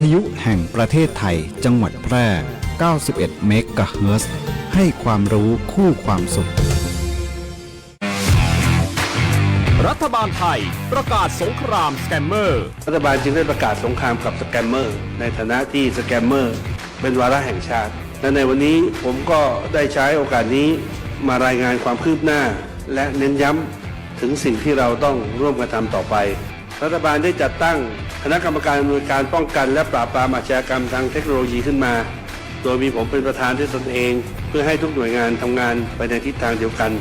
วิทยุแห่งประเทศไทยจังหวัดแพร่ 91 เมกะเฮิรตซ์ ให้ความรู้คู่ความสุข รัฐบาลไทยประกาศสงครามสแกมเมอร์รัฐบาลจึงได้ประกาศสงครามกับสแกมเมอร์ในฐานะที่สแกมเมอร์เป็นวาระแห่งชาติและในวันนี้ผมก็ได้ใช้โอกาสนี้มารายงานความคืบหน้าและเน้นย้ำถึงสิ่งที่เราต้องร่วมกันทำต่อไปรัฐบาลได้จัดตั้งคณะกรรมการอำนวยการป้องกันและปราบปรามอาชญากรรมทางเทคโนโลยีขึ้นมาโดยมีผมเป็นประธานด้วยตนเองเพื่อให้ทุกหน่วยงานทำงานไปในทิศทางเดียวกัน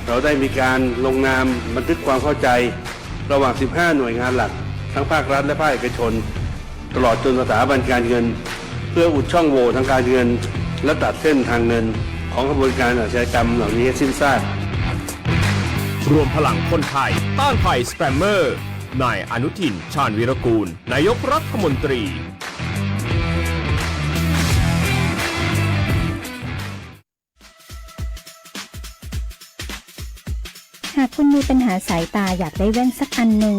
เราได้มีการลงนามบันทึกความเข้าใจระหว่าง 15 หน่วยงานหลักทั้งภาครัฐและภาคเอกชนตลอดจนสถาบันการเงินเพื่ออุดช่องโหว่ทางการเงินและตัดเส้นทางเงินของกระบวนการอาชญากรรมเหล่านี้ให้สิ้นซากรวมพลังคนไทยต้านภัยสแกมเมอร์นายอนุทิน ชาญวีรกูลนายกรัฐมนตรีหากคุณมีปัญหาสายตาอยากได้แว่นสักอันหนึ่ง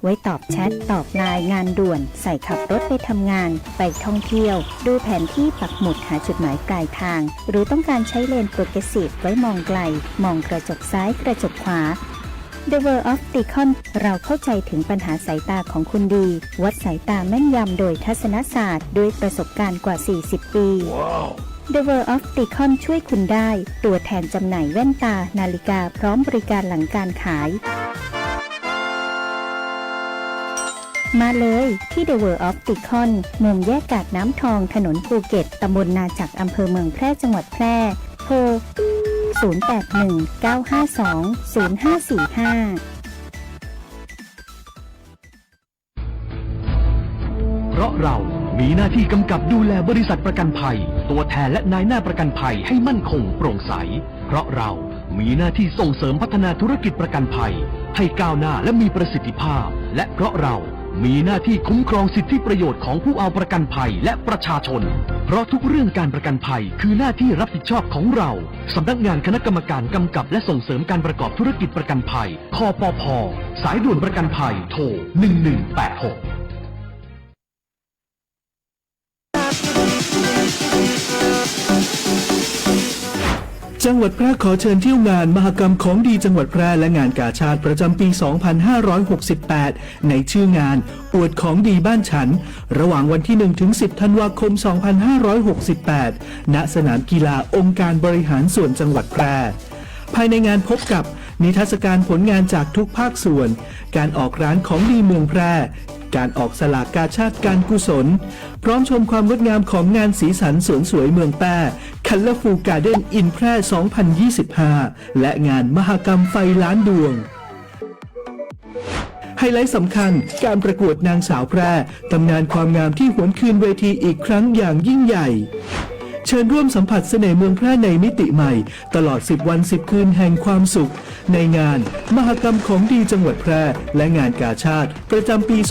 ไว้ตอบแชทตอบไลน์งานด่วนใส่ขับรถไปทำงานไปท่องเที่ยวดูแผนที่ปักหมุดหาจุดหมายปลายทางหรือต้องการใช้เลนโปรเกรสซีฟไว้มองไกลมองกระจกซ้ายกระจกขวา The World of Ticon เราเข้าใจถึงปัญหาสายตาของคุณดีวัดสายตาแม่นยำโดยทัศนศาสตร์ด้วยประสบการณ์กว่า 40 ปี The World of Ticon ช่วยคุณได้ตัวแทนจำหน่ายแว่นตานาฬิกาพร้อมบริการหลังการขายมาเลยที่ The World of Ticon มุมแยกกาดน้ำทองถนนภูเก็ตตำบลนาจักรอำเภอเมืองแพร่จังหวัดแพร่โทร0819520545เพราะเรามีหน้าที่กำกับดูแลบริษัทประกันภัยตัวแทนและนายหน้าประกันภัยให้มั่นคงโปร่งใสเพราะเรามีหน้าที่ส่งเสริมพัฒนาธุรกิจประกันภัยให้ก้าวหน้าและมีประสิทธิภาพและเพราะเรามีหน้าที่คุ้มครองสิทธิประโยชน์ของผู้เอาประกันภัยและประชาชนเพราะทุกเรื่องการประกันภัยคือหน้าที่รับผิดชอบของเราสำนักงานคณะกรรมการกำกับและส่งเสริมการประกอบธุรกิจประกันภัยคปภ.สายด่วนประกันภัยโทร1186จังหวัดแพร่ขอเชิญเที่ยวงานมหกรรมของดีจังหวัดแพร่และงานกาชาดประจำปี 2568 ในชื่องานอวดของดีบ้านฉันระหว่างวันที่ 1-10 ธันวาคม 2568 ณ สนามกีฬาองค์การบริหารส่วนจังหวัดแพร่ภายในงานพบกับนิทรรศการผลงานจากทุกภาคส่วนการออกร้านของดีเมืองแพร่การออกสลากกาชาดการกุศลพร้อมชมความงดงามของงานสีสันสวนสวยเมืองแพร่ Colorful Garden in แพร่ 2025 และงานมหกรรมไฟล้านดวงไฮไลท์สำคัญการประกวดนางสาวแพร่ตำนานความงามที่หวนคืนเวทีอีกครั้งอย่างยิ่งใหญ่เชิญร่วมสัมผัสเสน่ห์เมืองแพร่ในมิติใหม่ตลอด10 วัน 10 คืนแห่งความสุขในงานมหกรรมของดีจังหวัดแพร่และงานกาชาดประจำปี 2568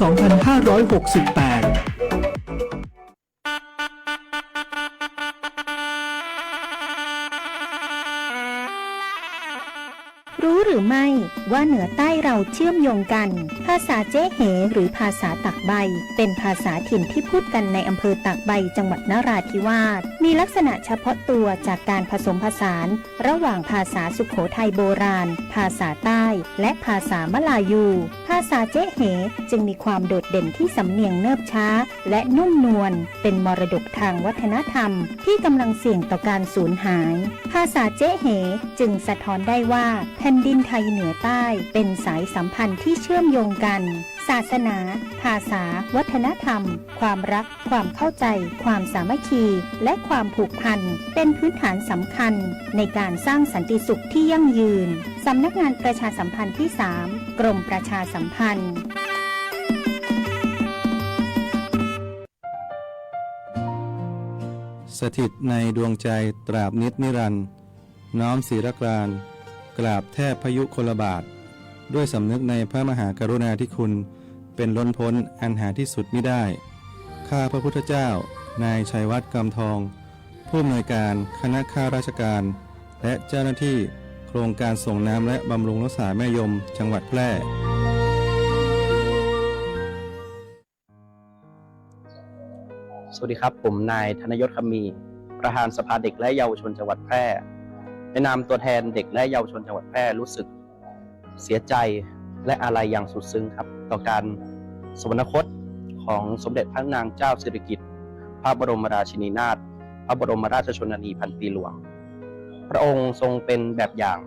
รู้หรือไม่ว่าเหนือใต้เราเชื่อมโยงกันภาษาเจ๊เหหรือภาษาตากใบเป็นภาษาถิ่นที่พูดกันในอำเภอตากใบจังหวัดนราธิวาสมีลักษณะเฉพาะตัวจากการผสมผสานระหว่างภาษาสุโขทัยโบราณภาษาใต้และภาษามลายูภาษาเจ๊เหจึงมีความโดดเด่นที่สำเนียงเนิบช้าและนุ่มนวลเป็นมรดกทางวัฒนธรรมที่กำลังเสี่ยงต่อการสูญหายภาษาเจ๊เหจึงสะท้อนได้ว่าแผ่นดินไทยเหนือใต้เป็นสายสัมพันธ์ที่เชื่อมโยงกันศาสนาภาษาวัฒนธรรมความรักความเข้าใจความสามัคคีและความผูกพันเป็นพื้นฐานสำคัญในการสร้างสันติสุขที่ยั่งยืนสำนักงานประชาสัมพันธ์ที่ 3 กรมประชาสัมพันธ์สถิตในดวงใจตราบนิจนิรันดร์น้อมศิรกรานกราบแทบพยุคลบาทด้วยสำนึกในพระมหากรุณาธิคุณเป็นล้นพ้นอันหาที่สุดมิได้ข้าพระพุทธเจ้านายชัยวัฒน์กำทองผู้อำนวยการคณะข้าราชการและเจ้าหน้าที่โครงการส่งน้ำและบำรุงรักษาแม่ยมจังหวัดแพร่ สวัสดีครับผมนายธนยศคำมีประธานสภาเด็กและเยาวชนจังหวัดแพร่ในนามตัวแทนเด็กและเยาวชนจังหวัดแพร่รู้สึกเสียใจและอาลัยอย่างสุดซึ้งครับต่อการสวรรคตของสมเด็จพระนางเจ้าสิริกิติ์พระบรมราชินีนาถพระบรมราชชนนีพันปีหลวงพระองค์ทรงเป็นแบบอย่าง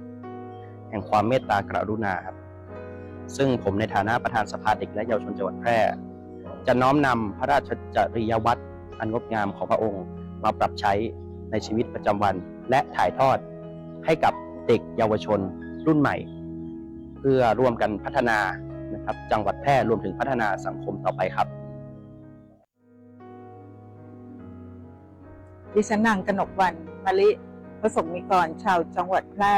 แห่งความเมตตากรุณาครับซึ่งผมในฐานะประธานสภาเด็กและเยาวชนจังหวัดแพร่จะน้อมนำพระราชจริยวัตรอันงดงามของพระองค์มาปรับใช้ในชีวิตประจำวันและถ่ายทอดให้กับเด็กเยาวชนรุ่นใหม่เพื่อร่วมกันพัฒนานะครับจังหวัดแพร่รวมถึงพัฒนาสังคมต่อไปครับ ดิฉันนางกนกวรรณ มะลิประสงนิกรชาวจังหวัดแพร่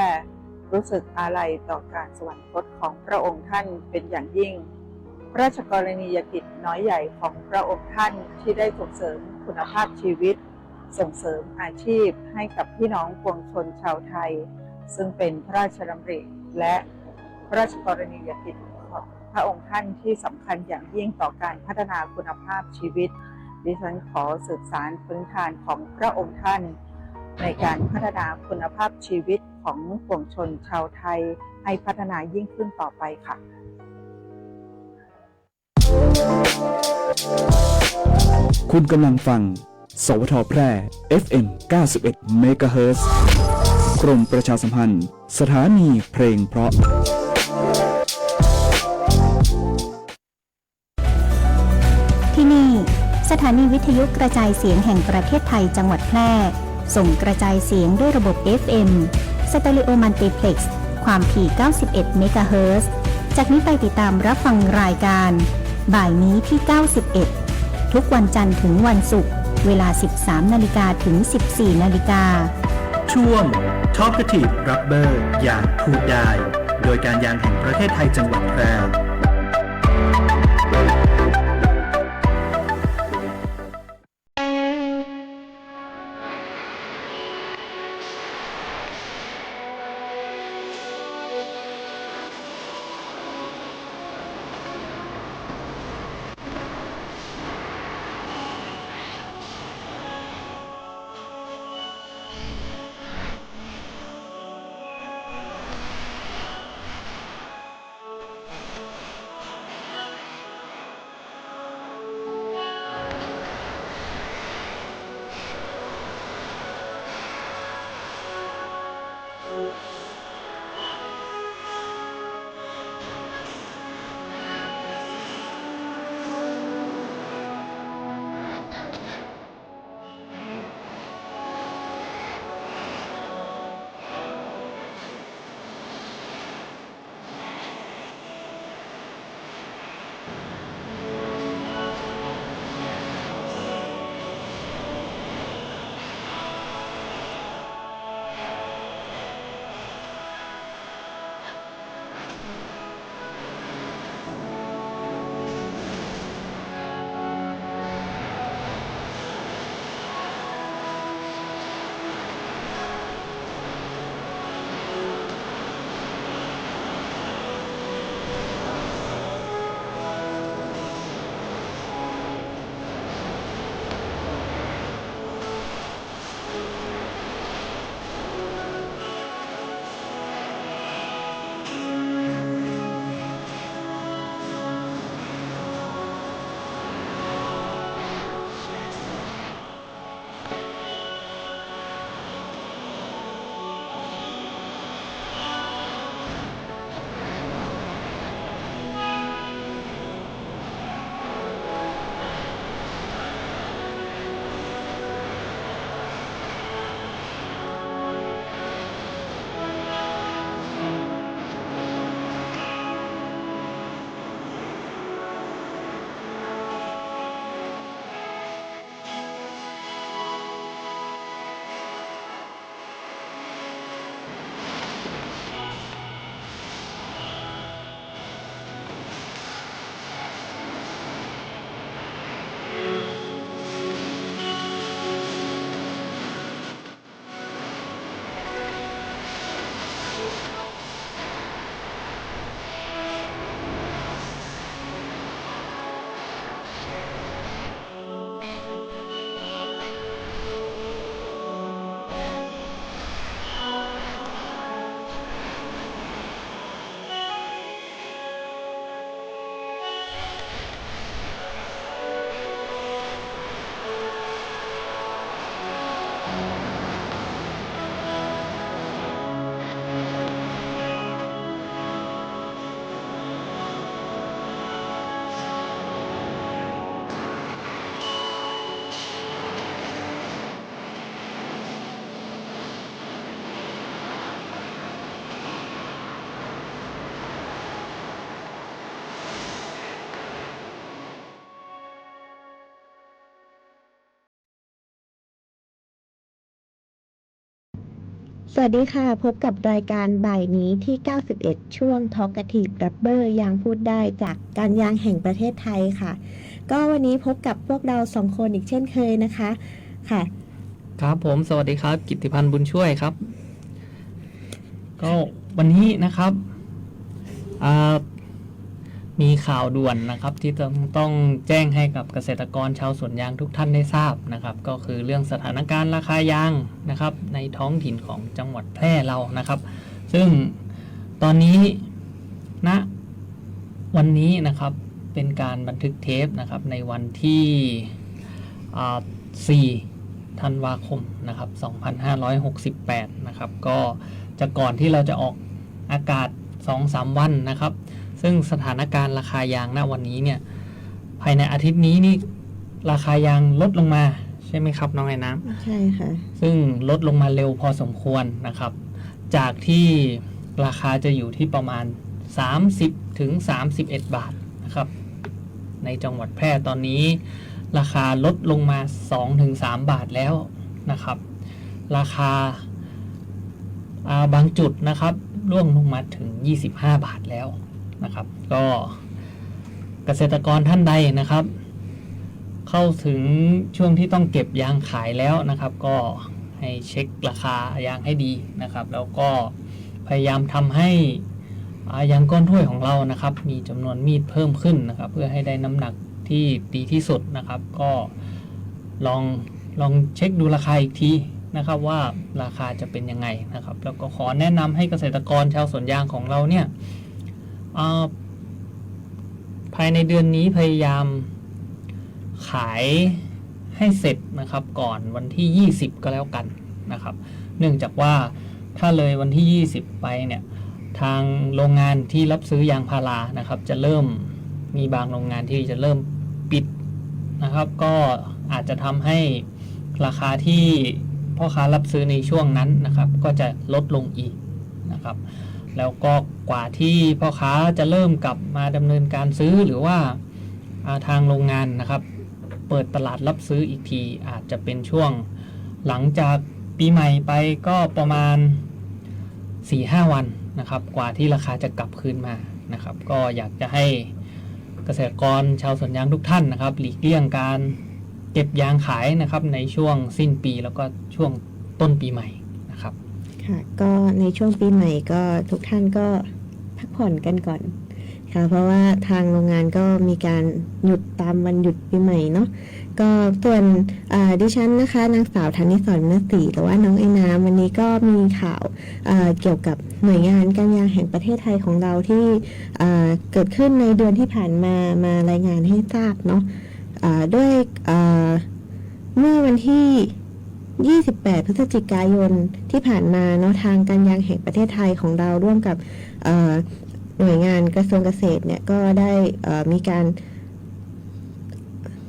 รู้สึกอาลัยต่อการสวรรคตของพระองค์ท่านเป็นอย่างยิ่งพระราชกรณียกิจน้อยใหญ่ของพระองค์ท่านที่ได้ส่งเสริมคุณภาพชีวิตส่งเสริมอาชีพให้กับพี่น้องปวงชนชาวไทยซึ่งเป็นพระราชดำริและพระราชกรณียกิจของพระองค์ท่านที่สำคัญอย่างยิ่งต่อการพัฒนาคุณภาพชีวิตดิฉันขอสืบสานพื้นฐานของพระองค์ท่านในการพัฒนาคุณภาพชีวิตของปวงชนชาวไทยให้พัฒนายิ่งขึ้นต่อไปค่ะคุณกำลังฟัง สวทแพร่ FM 91 MHz กรมประชาสัมพันธ์สถานีเพลงเพราะที่นี่สถานีวิทยุกระจายเสียงแห่งประเทศไทยจังหวัดแพร่ส่งกระจายเสียงด้วยระบบ FM สเตอริโอมัลติเพล็กซ์ความถี่ 91 เมกะเฮิรตซ์จากนี้ไปติดตามรับฟังรายการบ่ายนี้ที่ 91 ทุกวันจันทร์ถึงวันศุกร์เวลา 13 นาฬิกาถึง 14 นาฬิกาช่วง Talkative Rubber ยางพูดได้โดยการยางแห่งประเทศไทยจังหวัดแพร่ สวัสดีค่ะ พบกับรายการบ่ายนี้ที่ 91 ช่วง Talkative Rubber ยางพูดได้จากการยางแห่งประเทศไทยค่ะ ก็วันนี้พบกับพวกเราสองคนอีกเช่นเคยนะคะค่ะ ครับผมสวัสดีครับกิตติพันธ์บุญช่วยครับ ก็วันนี้นะครับมีข่าวด่วนนะครับที่ต้องแจ้งให้กับเกษตรกรชาวสวนยางทุกท่านได้ทราบนะครับ ก็คือเรื่องสถานการณ์ราคายางนะครับในท้องถิ่นของจังหวัดแพร่เรานะครับ ซึ่งตอนนี้ณวันนี้นะครับเป็นการบันทึกเทปนะครับในวันที่4 ธันวาคมนะครับ2568นะครับก็จะก่อนที่เราจะออกอากาศ 2-3 วันนะครับซึ่งสถานการณ์ราคายางณวันนี้เนี่ยภายในอาทิตย์นี้นี่ราคายางลดลงมาใช่ไหมครับน้องไอ้น้ำใช่ค่ะซึ่งลดลงมาเร็วพอสมควรนะครับจากที่ราคาจะอยู่ที่ประมาณ30 ถึง 31 บาทนะครับในจังหวัดแพร่ตอนนี้ราคาลดลงมา 2-3 บาทแล้วนะครับราคาบางจุดนะครับร่วงลงมาถึง25 บาทแล้วนะครับก็เกษตรกรท่านใดนะครับเข้าถึงช่วงที่ต้องเก็บยางขายแล้วนะครับก็ให้เช็คราคายางให้ดีนะครับแล้วก็พยายามทำให้ยางก้อนถ้วยของเรานะครับมีจำนวนมีดเพิ่มขึ้นนะครับเพื่อให้ได้น้ำหนักที่ดีที่สุดนะครับก็ลองเช็คดูราคาอีกทีนะครับว่าราคาจะเป็นยังไงนะครับแล้วก็ขอแนะนำให้เกษตรกรชาวสวนยางของเราเนี่ยภายในเดือนนี้พยายามขายให้เสร็จนะครับก่อนวันที่20ก็แล้วกันนะครับเนื่องจากว่าถ้าเลยวันที่20ไปเนี่ยทางโรงงานที่รับซื้อยางพารานะครับจะเริ่มมีบางโรงงานที่จะเริ่มปิดนะครับก็อาจจะทำให้ราคาที่พ่อค้ารับซื้อในช่วงนั้นนะครับก็จะลดลงอีกนะครับแล้วก็กว่าที่พ่อค้าจะเริ่มกลับมาดำเนินการซื้อหรือว่าทางโรงงานนะครับเปิดตลาดรับซื้ออีกทีอาจจะเป็นช่วงหลังจากปีใหม่ไปก็ประมาณ 4-5 วันนะครับกว่าที่ราคาจะกลับคืนมานะครับก็อยากจะให้เกษตรกรชาวสวนยางทุกท่านนะครับหลีกเลี่ยงการเก็บยางขายนะครับในช่วงสิ้นปีแล้วก็ช่วงต้นปีใหม่นะครับค่ะก็ในช่วงปีใหม่ก็ทุกท่านก็พักผ่อนกันก่อนค่ะเพราะว่าทางโรงงานก็มีการหยุดตามวันหยุดปีใหม่เนาะก็ส่วนดิฉันนะคะนางสาวธนิสรนศรีหรือว่าน้องไอ้น้ำวันนี้ก็มีข่าวเกี่ยวกับหน่วยงานการยางแห่งประเทศไทยของเราที่เกิดขึ้นในเดือนที่ผ่านมารายงานให้ทราบเนาะด้วยเมื่อวันที่28 พฤศจิกายนที่ผ่านมาเนาะทางการยางแห่งประเทศไทยของเราร่วมกับหน่วยงานกระทรวงเกษตรเนี่ยก็ได้มีการ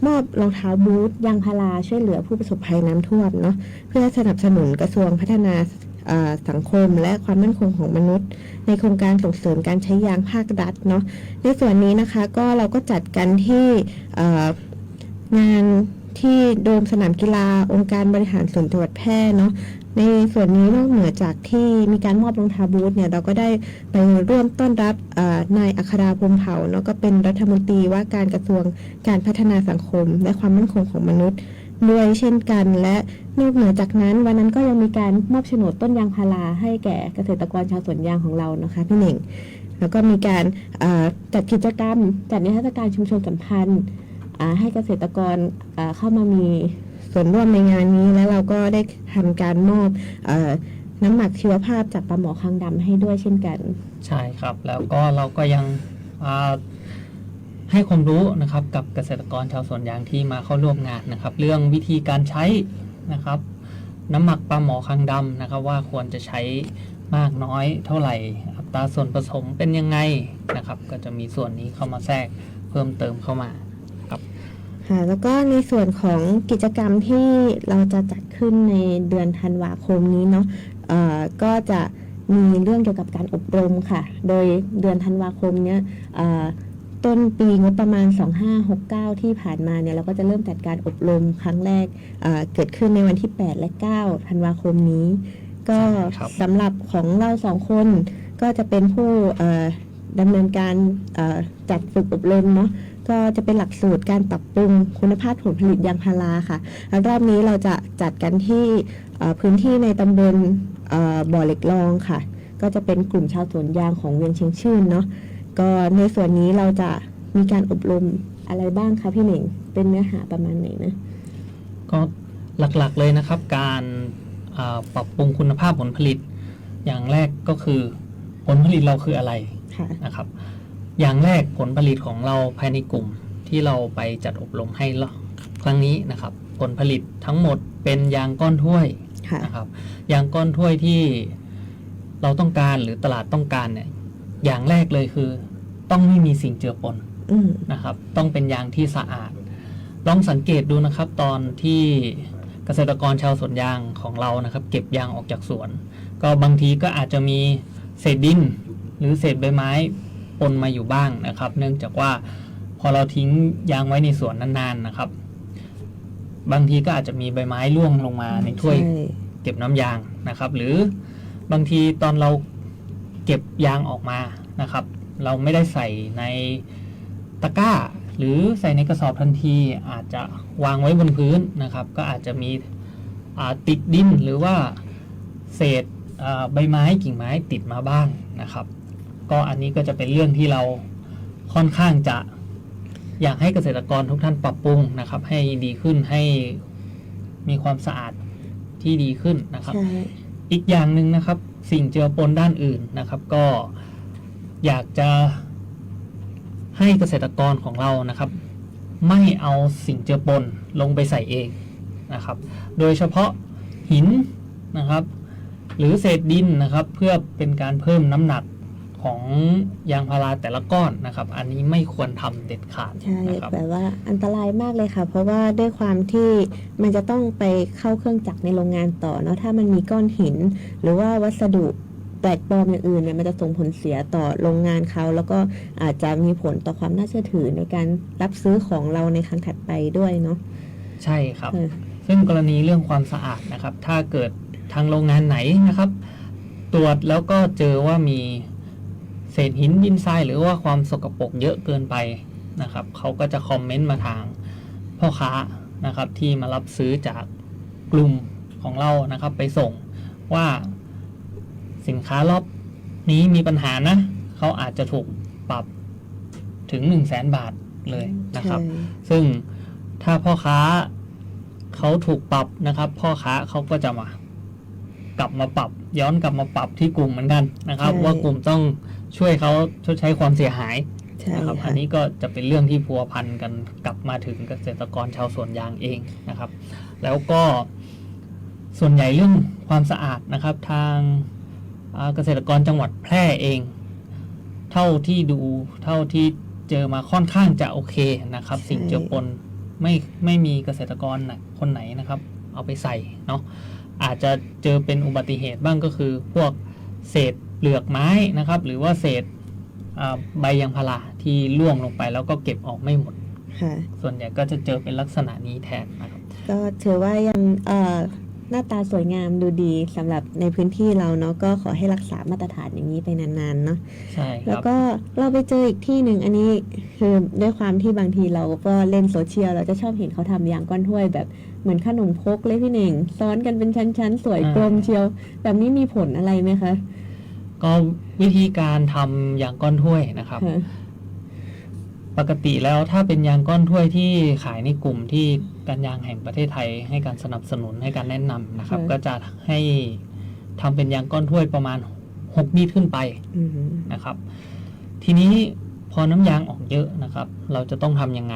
มอบรองเท้าบูทยางพาราช่วยเหลือผู้ประสบภัยน้ำท่วมเนาะเพื่อสนับสนุนกระทรวงพัฒนาสังคมและความมั่นคงของมนุษย์ในโครงการส่งเสริมการใช้ยางภาครัฐเนาะในส่วนนี้นะคะก็เราก็จัดกันที่งานที่โดมสนามกีฬาองค์การบริหารส่วนจังหวัดแพร่เนาะในส่วนนี้นอกเหนือจากที่มีการมอบรองเท้าบูทเนี่ยเราก็ได้ไปร่วมต้อนรับนายอัคราพรหมเผ่าเนาะก็เป็นรัฐมนตรีว่าการกระทรวงการพัฒนาสังคมและความมั่นคงของมนุษย์ด้วยเช่นกันและนอกเหนือจากนั้นวันนั้นก็ยังมีการมอบโฉนดต้นยางพาราให้แก่เกษตรกรชาวสวนยางของเรานะคะพี่เน่งแล้วก็มีการจัดกิจกรรมจัดนิทรรศการชุมชนสัมพันธ์ให้เกษตรกรเข้ามามีส่วนร่วมในงานนี้แล้วเราก็ได้ทำการมอบน้ำหมักชีวภาพจากปลาหมอคางดำให้ด้วยเช่นกันใช่ครับแล้วก็เราก็ยังให้ความรู้นะครับกับเกษตรกรชาวสวนยางที่มาเข้าร่วมงานนะครับเรื่องวิธีการใช้นะครับน้ำหมักปลาหมอคางดำนะครับว่าควรจะใช้มากน้อยเท่าไหร่อัตราส่วนผสมเป็นยังไงนะครับก็จะมีส่วนนี้เข้ามาแทรกเพิ่มเติมเข้ามาค่ะแล้วก็ในส่วนของกิจกรรมที่เราจะจัดขึ้นในเดือนธันวาคมนี้เนาะก็จะมีเรื่องเกี่ยวกับการอบรมค่ะโดยเดือนธันวาคมเนี้ยต้นปีงบประมาณ2569ที่ผ่านมาเนี่ยเราก็จะเริ่มจัดการอบรมครั้งแรกเกิดขึ้นในวันที่8 และ 9 ธันวาคมนี้ ก็ ใช่ครับ สำหรับของเราสองคนก็จะเป็นผู้ดำเนินการจัดฝึกอบรมเนาะก็จะเป็นหลักสูตรการปรับปรุงคุณภาพผลผลิตยางพาราค่ะแล้วรอบนี้เราจะจัดกันที่พื้นที่ในตำบลบ่อเหล็กรองค่ะก็จะเป็นกลุ่มชาวสวนยางของเวียงเชียงชื่นเนาะก็ในส่วนนี้เราจะมีการอบรมอะไรบ้างคะพี่เหน่งเป็นเนื้อหาประมาณไหนนะ ก็หลักๆเลยนะครับการปรับปรุงคุณภาพผลผลิต อย่างแรกก็คือผลผลิตเราคืออะไรนะครับ อย่างแรกผลผลิตของเราภายในกลุ่มที่เราไปจัดอบรมให้ครั้งนี้นะครับ ผลผลิตทั้งหมดเป็นยางก้อนถ้วยนะครับยางก้อนถ้วยที่เราต้องการหรือตลาดต้องการเนี่ยอย่างแรกเลยคือต้องไม่มีสิ่งเจือปนนะครับต้องเป็นยางที่สะอาดลองสังเกตดูนะครับตอนที่เกษตรกรชาวสวนยางของเรานะครับเก็บยางออกจากสวนก็บางทีก็อาจจะมีเศษดินหรือเศษใบไม้ปนมาอยู่บ้างนะครับเนื่องจากว่าพอเราทิ้งยางไว้ในสวนนานๆนะครับบางทีก็อาจจะมีใบไม้ร่วงลงมาในถ้วยเก็บน้ำยางนะครับหรือบางทีตอนเราเก็บยางออกมานะครับเราไม่ได้ใส่ในตะกร้าหรือใส่ในกระสอบทันทีอาจจะวางไว้บนพื้นนะครับก็อาจจะมีติดดินหรือว่าเศษใบไม้กิ่งไม้ติดมาบ้างนะครับก็อันนี้ก็จะเป็นเรื่องที่เราค่อนข้างจะอยากให้เกษตรกรทุกท่านปรับปรุงนะครับให้ดีขึ้นให้มีความสะอาดที่ดีขึ้นนะครับอีกอย่างหนึ่งนะครับสิ่งเจือปนด้านอื่นนะครับก็อยากจะให้เกษตรกรของเรานะครับไม่เอาสิ่งเจือปนลงไปใส่เองนะครับโดยเฉพาะหินนะครับหรือเศษดินนะครับเพื่อเป็นการเพิ่มน้ำหนักของยางพาราแต่ละก้อนนะครับอันนี้ไม่ควรทำเด็ดขาดใช่แบบว่าอันตรายมากเลยค่ะเพราะว่าด้วยความที่มันจะต้องไปเข้าเครื่องจักรในโรงงานต่อเนาะถ้ามันมีก้อนหินหรือว่าวัสดุแปลกปลอมอย่างอื่นเนี่ยมันจะส่งผลเสียต่อโรงงานเขาแล้วก็อาจจะมีผลต่อความน่าเชื่อถือในการรับซื้อของเราในครั้งถัดไปด้วยเนาะใช่ครับซึ่งกรณีเรื่องความสะอาดนะครับถ้าเกิดทางโรงงานไหนนะครับตรวจแล้วก็เจอว่ามีเศษหินดินทรายหรือว่าความสกปรกเยอะเกินไปนะครับเขาก็จะคอมเมนต์มาทางพ่อค้านะครับที่มารับซื้อจากกลุ่มของเรานะครับไปส่งว่าสินค้ารอบนี้มีปัญหานะเขาอาจจะถูกปรับถึง 100,000 บาทเลยนะครับซึ่งถ้าพ่อค้าเขาถูกปรับนะครับพ่อค้าเขาก็จะกลับมาปรับย้อนกลับมาปรับที่กลุ่มเหมือนกันนะครับว่ากลุ่มต้องช่วยเขาชดใช้ความเสียหายนะครับอันนี้ก็จะเป็นเรื่องที่พัวพันกันกลับมาถึงเกษตรกรชาวสวนยางเองนะครับแล้วก็ส่วนใหญ่เรื่องความสะอาดนะครับทางเกษตรกรจังหวัดแพร่เองเท่าที่เจอมาค่อนข้างจะโอเคนะครับสิ่งเจือปนไม่มีเกษตรกรคนไหนนะครับเอาไปใส่เนาะอาจจะเจอเป็นอุบัติเหตุบ้างก็คือพวกเศษเปลือกไม้นะครับหรือว่าเศษใบยางพาราที่ร่วงลงไปแล้วก็เก็บออกไม่หมดส่วนใหญ่ก็จะเจอเป็นลักษณะนี้แทนนะครับก็ถือว่ายังหน้าตาสวยงามดูดีสำหรับในพื้นที่เราเนาะก็ขอให้รักษามาตรฐานอย่างนี้ไปนานๆเนาะใช่แล้วก็เราไปเจออีกที่หนึ่งอันนี้คือด้วยความที่บางทีเราก็เล่นโซเชียลเราจะชอบเห็นเขาทำยางก้อนถ้วยแบบเหมือนขนมครกเลยพี่เน่งซ้อนกันเป็นชั้นๆสวยกลมเชียวแบบนี้มีผลอะไรไหมคะก็วิธีการทำยางก้อนถ้วยนะครับปกติแล้วถ้าเป็นยางก้อนถ้วยที่ขายในกลุ่มที่การยางแห่งประเทศไทยให้การสนับสนุนให้การแนะนำนะครับก็จะให้ทำเป็นยางก้อนถ้วยประมาณ6 มีดขึ้นไปนะครับทีนี้พอน้ำยางออกเยอะนะครับเราจะต้องทำยังไง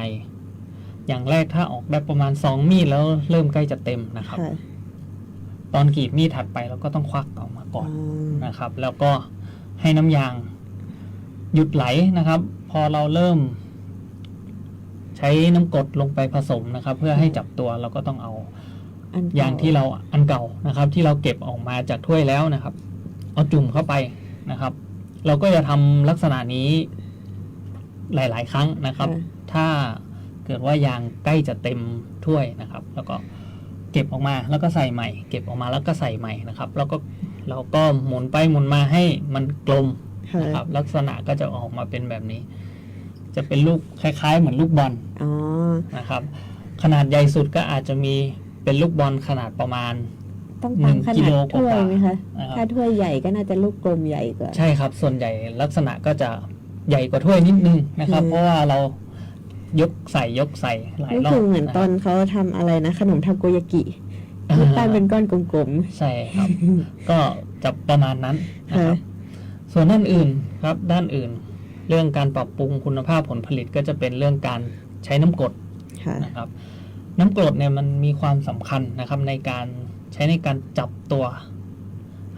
อย่างแรกถ้าออกได้ประมาณ2 มีดแล้วเริ่มใกล้จะเต็มนะครับตอนกรีดมีดถัดไปเราก็ต้องควักออกมาก่อนนะครับแล้วก็ให้น้ำยางหยุดไหลนะครับพอเราเริ่มใช้น้ำกรดลงไปผสมนะครับเพื่อให้จับตัวเราก็ต้องเอายางที่เราอันเก่านะครับที่เราเก็บออกมาจากถ้วยแล้วนะครับเอาจุ่มเข้าไปนะครับเราก็จะทำลักษณะนี้หลายๆครั้งนะครับถ้าเกิดว่ายางใกล้จะเต็มถ้วยนะครับแล้วก็ เก็บออกมาแล้วก็ใส่ใหม่เก็บออกมาแล้วก็ใส่ใหม่นะครับแล้วก็เราก็หมุนไปหมุนมาให้มันกลมนะครับลักษณะก็จะออกมาเป็นแบบนี้ จะเป็นลูกคล้ายๆเหมือนลูกบอลนะครับขนาดใหญ่สุดก็อาจจะมีเป็นลูกบอลขนาดประมาณต้องตามขนาดถ้วยไหมคะ นะครับ ถ้าถ้วยใหญ่ก็น่าจะลูกกลมใหญ่กว่า ใช่ครับส่วนใหญ่ลักษณะก็จะใหญ่กว่าถ้วยนิดนึงนะครับ เพราะว่าเรายกใส่หลายรอบ นี่คือเหมือนตอนเขาทำอะไรนะขนมทาโกยากิลูกปั้นเป็นก้อนกลมๆใช่ครับ ก็จะประมาณนั้นนะครับส่วนด้านอื่นครับด้านอื่น เรื่องการปรับปรุงคุณภาพผลผลิตก็จะเป็นเรื่องการใช้น้ำกรดนะครับน้ำกรดเนี่ยมันมีความสำคัญนะครับในการใช้ในการจับตัว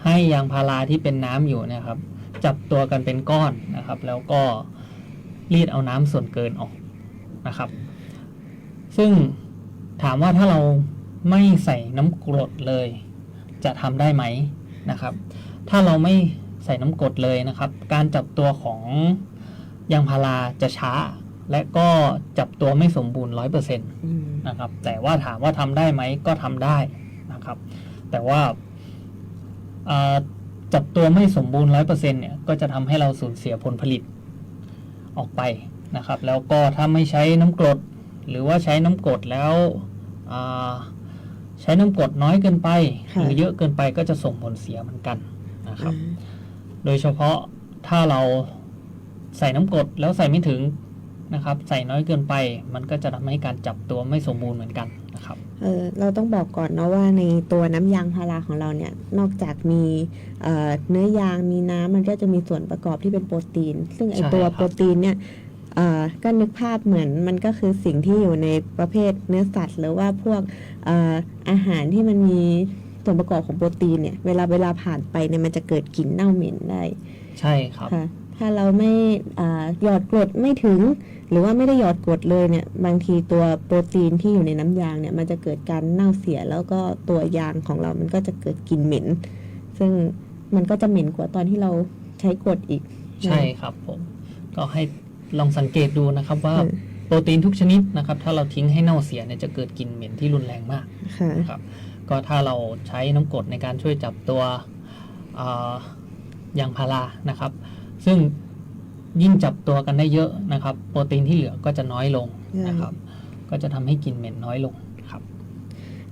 ให้ยางพาราที่เป็นน้ำอยู่นะครับจับตัวกันเป็นก้อนนะครับแล้วก็รีดเอาน้ำส่วนเกินออกนะครับซึ่งถามว่าถ้าเราไม่ใส่น้ำกรดเลยจะทำได้ไหมนะครับถ้าเราไม่ใส่น้ำกรดเลยนะครับการจับตัวของยางพาราจะช้าและก็จับตัวไม่สมบูรณ์ 100% นะครับแต่ว่าถามว่าทำได้ไหมก็ทำได้นะครับแต่ว่าจับตัวไม่สมบูรณ์ 100% เนี่ยก็จะทำให้เราสูญเสียผลผลิตออกไปนะครับแล้วก็ถ้าไม่ใช้น้ำกรดหรือว่าใช้น้ำกรดแล้วใช้น้ำกรดน้อยเกินไปหรือเยอะเกินไปก็จะส่งผลเสียเหมือนกันนะครับโดยเฉพาะถ้าเราใส่น้ำกรดแล้วใส่ไม่ถึงนะครับใส่น้อยเกินไปมันก็จะทำให้การจับตัวไม่สมบูรณ์เหมือนกันนะครับเราต้องบอกก่อนนะว่าในตัวน้ำยางพาราของเราเนี่ยนอกจากมีเนื้อยางมีน้ำมันก็จะมีส่วนประกอบที่เป็นโปรตีนซึ่งไอตัวโปรตีนเนี่ยก็นึกภาพเหมือนมันก็คือสิ่งที่อยู่ในประเภทเนื้อสัตว์หรือว่าพวกอาหารที่มันมีส่วนประกอบของโปรตีนเนี่ยเวลาผ่านไปเนี่ยมันจะเกิดกลิ่นเน่าเหม็นได้ใช่ครับถ้าเราไม่หยอดกรดไม่ถึงหรือว่าไม่ได้หยอดกรดเลยเนี่ยบางทีตัวโปรตีนที่อยู่ในน้ำยางเนี่ยมันจะเกิดการเน่าเสียแล้วก็ตัวยางของเรามันก็จะเกิดกลิ่นเหม็นซึ่งมันก็จะเหม็นกว่าตอนที่เราใช้กรดอีกใช่ครับผมก็ให้ลองสังเกตดูนะครับว่าโปรตีนทุกชนิดนะครับถ้าเราทิ้งให้เน่าเสียเนี่ยจะเกิดกลิ่นเหม็นที่รุนแรงมากนะครับก็ถ้าเราใช้น้ำกรดในการช่วยจับตัวยางพารานะครับซึ่งยิ่งจับตัวกันได้เยอะนะครับโปรตีนที่เหลือก็จะน้อยลงนะครับก็จะทำให้กลิ่นเหม็นน้อยลงครับ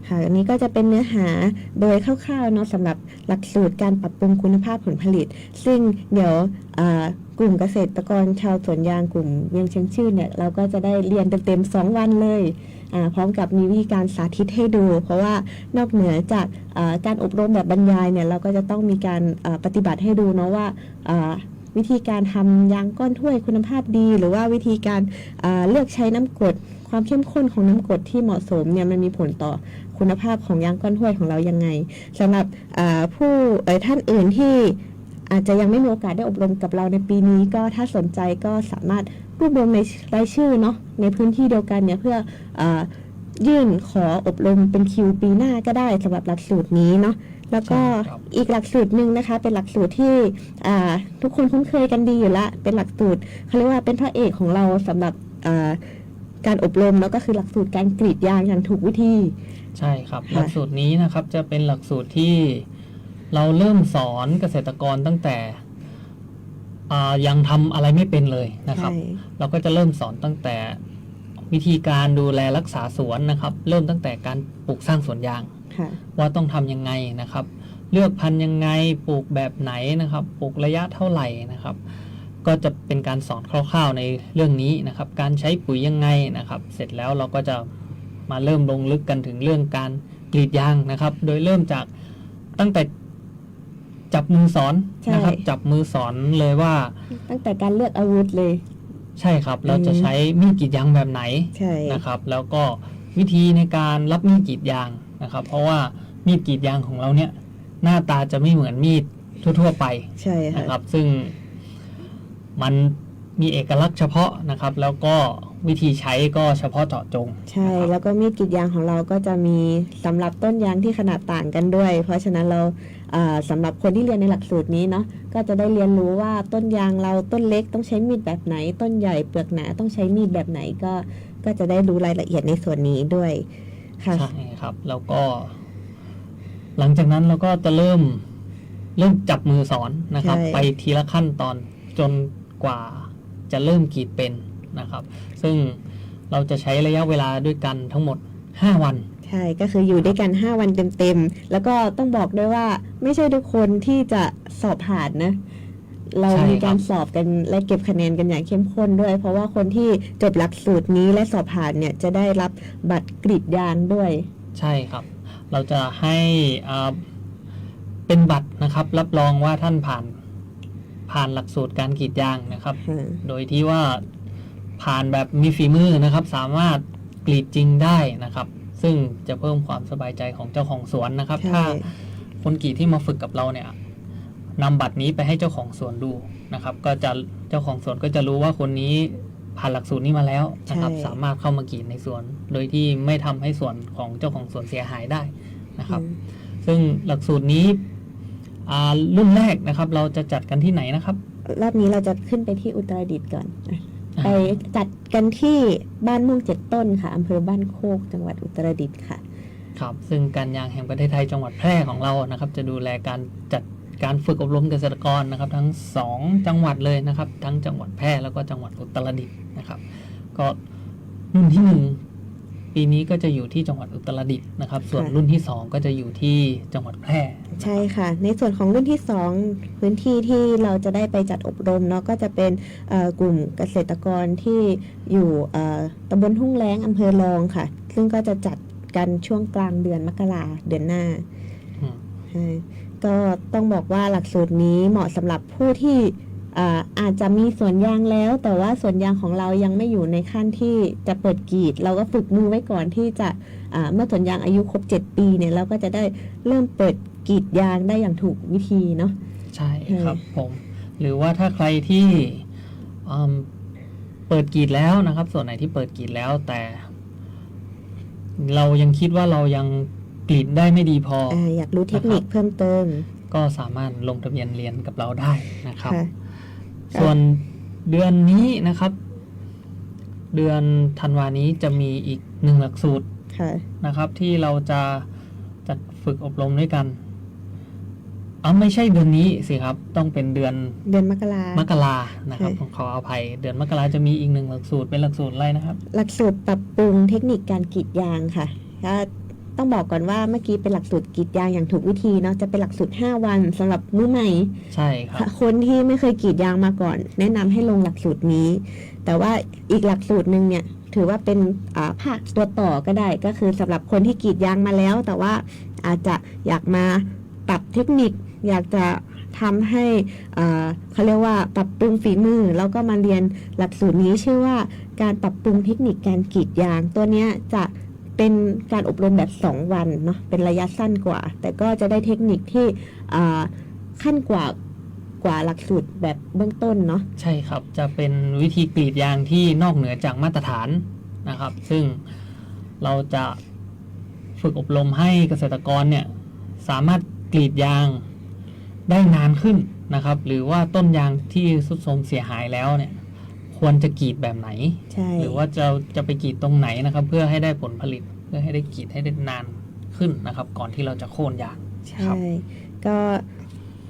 ค่ะอันนี้ก็จะเป็นเนื้อหาโดยคร่าวๆเนาะสำหรับหลักสูตรการปรับปรุงคุณภาพผลผลิตซึ่งเดี๋ยวกลุ่มเกษตรกรชาวสวนยางกลุ่มเวียงเชียงชื่นเนี่ยเราก็จะได้เรียนเต็มๆ2 วันเลยพร้อมกับมีวิธีการสาธิตให้ดูเพราะว่านอกเหนือจากการอบรมแบบบรรยายเนี่ยเราก็จะต้องมีการปฏิบัติให้ดูเนาะว่าวิธีการทำยางก้อนถ้วยคุณภาพดีหรือว่าวิธีการเลือกใช้น้ำกรดความเข้มข้นของน้ำกรดที่เหมาะสมเนี่ยมันมีผลต่อคุณภาพของยางก้อนถ้วยของเรายังไงสำหรับผู้ท่านอื่นที่อาจจะยังไม่มีโอกาสได้อบรมกับเราในปีนี้ก็ถ้าสนใจก็สามารถรวบรวมในรายชื่อเนาะในพื้นที่เดียวกันเนี่ยเพื่อยื่นขออบรมเป็นคิวปีหน้าก็ได้สำหรับหลักสูตรนี้เนาะแล้วก็อีกหลักสูตรหนึ่งนะคะเป็นหลักสูตรที่ทุกคนคุ้นเคยกันดีอยู่ละเป็นหลักสูตรเขาเรียกว่าเป็นพระเอกของเราสำหรับการอบรมแล้วก็คือหลักสูตรการกรีดยางอย่างถูกวิธีใช่ครับหลักสูตรนี้นะครับจะเป็นหลักสูตรที่เราเริ่มสอนเกษตรกรตั้งแต่ยังทำอะไรไม่เป็นเลยนะครับเราก็จะเริ่มสอนตั้งแต่วิธีการดูแลรักษาสวนนะครับเริ่มตั้งแต่การปลูกสร้างสวนยางว่าต้องทำยังไงนะครับเลือกพันธุ์ยังไงปลูกแบบไหนนะครับปลูกระยะเท่าไหร่นะครับก็จะเป็นการสอนคร่าวๆในเรื่องนี้นะครับการใช้ปุ๋ยยังไงนะครับเสร็จแล้วเราก็จะมาเริ่มลงลึกกันถึงเรื่องการกรีดยางนะครับโดยเริ่มจากตั้งแต่จับมือสอนนะครับจับมือสอนเลยว่าตั้งแต่การเลือกอาวุธเลยใช่ครับเราจะใช้มีดกรีดยางแบบไหนนะครับแล้วก็วิธีในการรับมีดกรีดยางนะครับเพราะว่ามีดกรีดยางของเราเนี่ยหน้าตาจะไม่เหมือนมีดทั่วๆไปนะครับซึ่งมันมีเอกลักษณ์เฉพาะนะครับแล้วก็วิธีใช้ก็เฉพาะเจาะจงใช่แล้วก็มีดกรีดยางของเราก็จะมีสำหรับต้นยางที่ขนาดต่างกันด้วยเพราะฉะนั้นเราสำหรับคนที่เรียนในหลักสูตรนี้เนาะก็จะได้เรียนรู้ว่าต้นยางเราต้นเล็กต้องใช้มีดแบบไหนต้นใหญ่เปลือกหนาต้องใช้มีดแบบไหนก็จะได้รู้รายละเอียดในส่วนนี้ด้วย ค่ะ ใช่ครับ แล้วก็ หลังจากนั้นเราก็จะเริ่มจับมือสอนนะครับ ใช่ ไปทีละขั้นตอนจนกว่าจะเริ่มกรีดเป็นนะครับ ซึ่งเราจะใช้ระยะเวลาด้วยกันทั้งหมด 5 วัน ใช่ก็คืออยู่ด้วยกัน5วันเต็มๆแล้วก็ต้องบอกด้วยว่าไม่ใช่ทุกคนที่จะสอบผ่านนะ เรา ใช่ มีการ ครับ สอบกันและเก็บคะแนนกันอย่างเข้มข้นด้วย เพราะว่าคนที่จบหลักสูตรนี้และสอบผ่านเนี่ยจะได้รับบัตรกรีดยางด้วย ใช่ครับ เราจะให้เป็นบัตรนะครับ รับรองว่าท่านผ่านหลักสูตรการกรีดยางนะครับ โดยที่ว่าผ่านแบบมีฝีมือนะครับ สามารถกรีดจริงได้นะครับ ซึ่งจะเพิ่มความสบายใจของเจ้าของสวนนะครับ ใช่ ถ้าคนกรีดที่มาฝึกกับเราเนี่ยนำบัตรนี้ไปให้เจ้าของสวนดูนะครับ ก็จะเจ้าของสวนก็จะรู้ว่าคนนี้ผ่านหลักสูตรนี้มาแล้วนะครับ สามารถเข้ามากรีดในสวน โดยที่ไม่ทำให้สวนของเจ้าของสวนเสียหายได้นะครับ ซึ่งหลักสูตรนี้รุ่นแรกนะครับ เราจะจัดกันที่ไหนนะครับ รอบนี้เราจะขึ้นไปที่อุตรดิตถ์ก่อน ไปจัดกันที่บ้านม่วง7 ต้นค่ะอำเภอบ้านโคกจังหวัดอุตรดิตถ์ค่ะ ครับ ซึ่งการยางแห่งประเทศไทยจังหวัดแพร่ของเรานะครับ จะดูแลการจัดการฝึกอบรมเกษตรกรนะครับ ทั้ง2จังหวัดเลยนะครับ ทั้งจังหวัดแพร่แล้วก็จังหวัดอุตรดิตถ์นะครับ ก็รุ่นที่1ปีนี้ก็จะอยู่ที่จังหวัดอุตรดิตถ์นะครับ ส่วนรุ่นที่2ก็จะอยู่ที่จังหวัดแพร่ ใช่ค่ะ ในส่วนของรุ่นที่ 2 พื้นที่ที่เราจะได้ไปจัดอบรมเนาะก็จะเป็นกลุ่มเกษตรกรที่อยู่ตำบลทุ่งแล้งอำเภอรองค่ะ ซึ่งก็จะจัดกันช่วงกลางเดือนมกราเดือนหน้า ใช่ก็ต้องบอกว่าหลักสูตรนี้เหมาะสำหรับผู้ที่อาจจะมีสวนยางแล้ว แต่ว่าสวนยางของเรายังไม่อยู่ในขั้นที่จะเปิดกรีด เราก็ฝึกมือไว้ก่อนที่จะเมื่อสวนยางอายุครบ7 ปีเนี่ยเราก็จะได้เริ่มเปิดกรีดยางได้อย่างถูกวิธีเนาะ ใช่ครับผม หรือว่าถ้าใครที่เปิดกรีดแล้วนะครับ ส่วนไหนที่เปิดกรีดแล้วแต่ เรายังคิดว่าเรายังกรีดได้ไม่ดีพอ อยากรู้เทคนิคเพิ่มเติม ก็สามารถลงทะเบียนเรียนกับเราได้นะครับ ค่ะ ส่วนเดือนนี้นะครับ เดือนธันวานี้จะมีอีก1หลักสูตร ค่ะ นะครับ ที่เราจะจัดฝึกอบรมด้วยกันไม่ใช่เดือนนี้สิครับ ต้องเป็นเดือนมกรานะครับ ขออภัยเดือนมกราจะมีอีก1หลักสูตรเป็นหลักสูตรอะไรนะครับ หลักสูตรปรับปรุงเทคนิคการกรีดยางค่ะก็ต้องบอกก่อนว่าเมื่อกี้เป็นหลักสูตรกรีดยางอย่างถูกวิธีเนาะจะเป็นหลักสูตร5 วันสำหรับมือใหม่ ใช่ครับ คนที่ไม่เคยกรีดยางมาก่อน แนะนำให้ลงหลักสูตรนี้ แต่ว่าอีกหลักสูตรหนึ่งเนี่ยถือว่าเป็นภาคตัวต่อก็ได้ก็คือสำหรับคนที่กรีดยางมาแล้ว แต่ว่าอาจจะอยากมาปรับเทคนิค อยากจะทำให้เขาเรียกว่าปรับปรุงฝีมือแล้วก็มาเรียนหลักสูตรนี้ชื่อว่าการปรับปรุงเทคนิคการกรีดยางตัวเนี้ยจะเป็นการอบรมแบบ2 วันเนาะเป็นระยะสั้นกว่า แต่ก็จะได้เทคนิคที่ขั้นกว่าหลักสูตรแบบเบื้องต้นเนาะ ใช่ครับ จะเป็นวิธีกรีดยางที่นอกเหนือจากมาตรฐานนะครับ ซึ่งเราจะฝึกอบรมให้เกษตรกรเนี่ยสามารถกรีดยางได้นานขึ้นนะครับ หรือว่าต้นยางที่ทรุดโทรมเสียหายแล้วเนี่ยควรจะกรีดแบบไหน ใช่ หรือว่าจะไปกรีดตรงไหนนะครับ เพื่อให้ได้ผลผลิตเพื่อให้ได้กรีดให้ได้นานขึ้นนะครับ ก่อนที่เราจะโค่นยาง ใช่ก็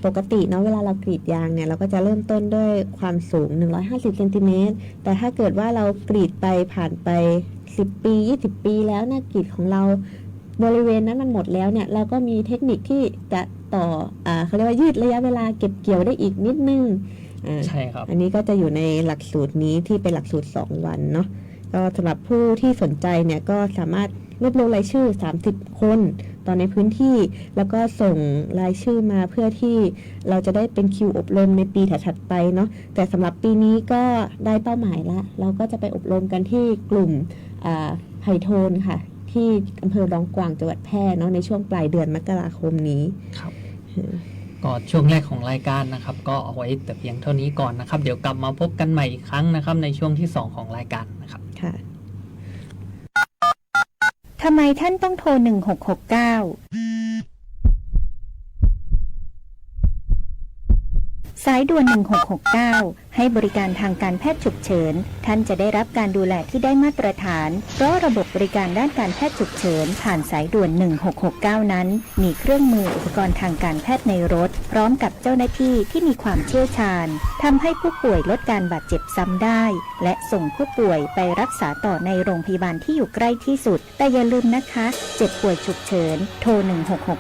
ปกติเนาะเวลาเรากรีดยางเนี่ยเราก็จะเริ่มต้นด้วยความสูง150 เซนติเมตรแต่ถ้าเกิดว่าเรากรีดไปผ่านไป10 ปี20 ปีแล้วหน้ากรีดของเราบริเวณนั้นมันหมดแล้วเนี่ยเราก็มีเทคนิคที่จะต่อเขาเรียกว่ายืดระยะเวลาเก็บเกี่ยวได้อีกนิดนึง ใช่ครับ อันนี้ก็จะอยู่ในหลักสูตรนี้ที่เป็นหลักสูตร2 วันเนาะก็สำหรับผู้ที่สนใจเนี่ยก็สามารถรวบรวมรายชื่อ30 คนตอนในพื้นที่แล้วก็ส่งรายชื่อมาเพื่อที่เราจะได้เป็นคิวอบรมในปีถัดๆไปเนาะแต่สำหรับปีนี้ก็ได้เป้าหมายละเราก็จะไปอบรมกันที่กลุ่มไฮโทนค่ะที่อำเภอรองกวางจังหวัดแพร่เนาะในช่วงปลายเดือนมกราคมนี้ ครับก็ช่วงแรกของรายการนะครับ ก็เอาไว้แต่เพียงเท่านี้ก่อนนะครับ เดี๋ยวกลับมาพบกันใหม่อีกครั้งนะครับ ในช่วงที่2ของรายการนะครับ ค่ะ ทำไมท่านต้องโทร 1669 สายด่วน 1669 ให้บริการทางการแพทย์ฉุกเฉินท่านจะได้รับการดูแลที่ได้มาตรฐานเพราะระบบบริการด้านการแพทย์ฉุกเฉินผ่านสายด่วน1669นั้นมีเครื่องมืออุปกรณ์ทางการแพทย์ในรถพร้อมกับเจ้าหน้าที่ที่มีความเชี่ยวชาญทำให้ผู้ป่วยลดการบาดเจ็บซ้ำได้และส่งผู้ป่วยไปรักษาต่อในโรงพยาบาลที่อยู่ใกล้ที่สุดแต่อย่าลืมนะคะเจ็บป่วยฉุกเฉินโทร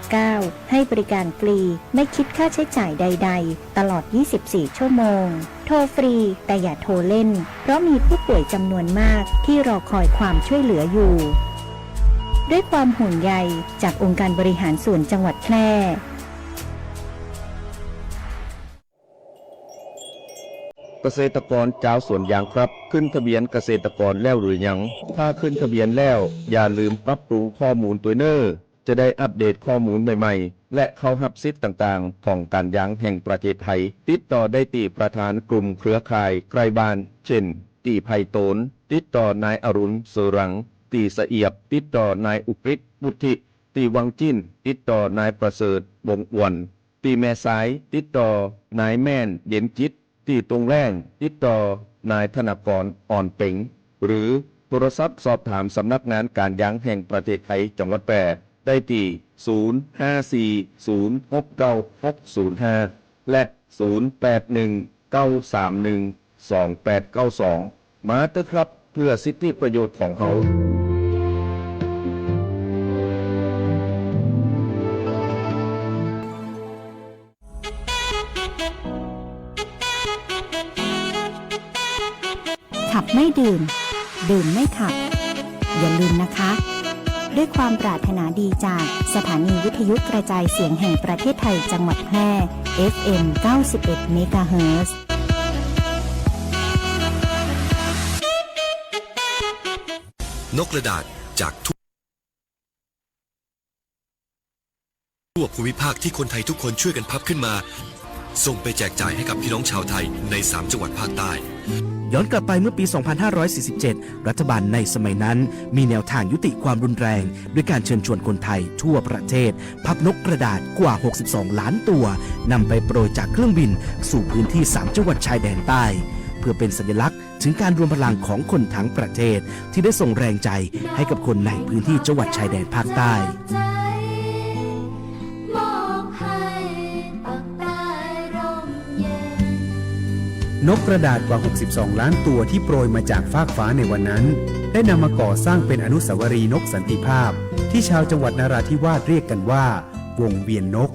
1669ให้บริการฟรีไม่คิดค่าใช้จ่ายใดๆตลอด24ชั่วโมงโทรฟรีแต่อย่าโทรเล่นเพราะมีผู้ป่วยจำนวนมากที่รอคอยความช่วยเหลืออยู่ด้วยความห่วงใยจากองค์การบริหารส่วนจังหวัดแพร่เกษตรกรเจ้าสวนยางครับขึ้นทะเบียนเกษตรกรแล้วหรือยังถ้าขึ้นทะเบียนแล้วอย่าลืมปรับปรุงข้อมูลตัวเนอร์จะได้อัปเดตข้อมูลใหม่ๆและเข้ารับสิทธิ์ต่างๆของการยางแห่งประเทศไทยติดต่อได้ที่ประธานกลุ่มเครือข่ายใกล้บ้านเช่นตีไผ่โตนติดต่อนายอรุณเสรังตีสะเอียบติดต่อนายอุกฤษบุตริตีวังจิ้นติดต่อนายประเสริฐวงอ้วนตีแม่สายติดต่อนายแม่นเย็นจิตที่ตรงแรงติดต่อนายธนกรอ่อนเป๋งหรือโทรศัพท์สอบถามสำนักงานการยางแห่งประเทศไทยจังหวัดแพร่ได้ที่0540696605และ0819312892มาเถอะครับเพื่อสิทธิประโยชน์ของเขาขับไม่ดื่มดื่มไม่ขับอย่าลืมนะคะด้วยความปรารถนาดีจากสถานีวิทยุกระจายเสียงแห่งประเทศไทยจังหวัดแพร่ FM 91 เมกะเฮิรตซ์นกกระดาษจากทั่วภูมิภาคที่คนไทยทุกคนช่วยกันพับขึ้นมาส่งไปแจกจ่ายให้กับพี่น้องชาวไทยใน3จังหวัดภาคใต้ย้อนกลับไปเมื่อปี 2547 รัฐบาลในสมัยนั้นมีแนวทางยุติความรุนแรงด้วยการเชิญชวนคนไทยทั่วประเทศพับนกกระดาษกว่า 62 ล้านตัวนำไปโปรยจากเครื่องบินสู่พื้นที่3จังหวัดชายแดนใต้เพื่อเป็นสัญลักษณ์ถึงการรวมพลังของคนทั้งประเทศที่ได้ส่งแรงใจให้กับคนในพื้นที่จังหวัดชายแดนภาคใต้นกกระดาษกว่า 62 ล้านตัวที่โปรยมาจากฟากฟ้าในวันนั้นได้นำมาก่อสร้างเป็นอนุสาวรีย์นกสันติภาพที่ชาวจังหวัดนราธิวาสเรียกกันว่าวงเวียนนก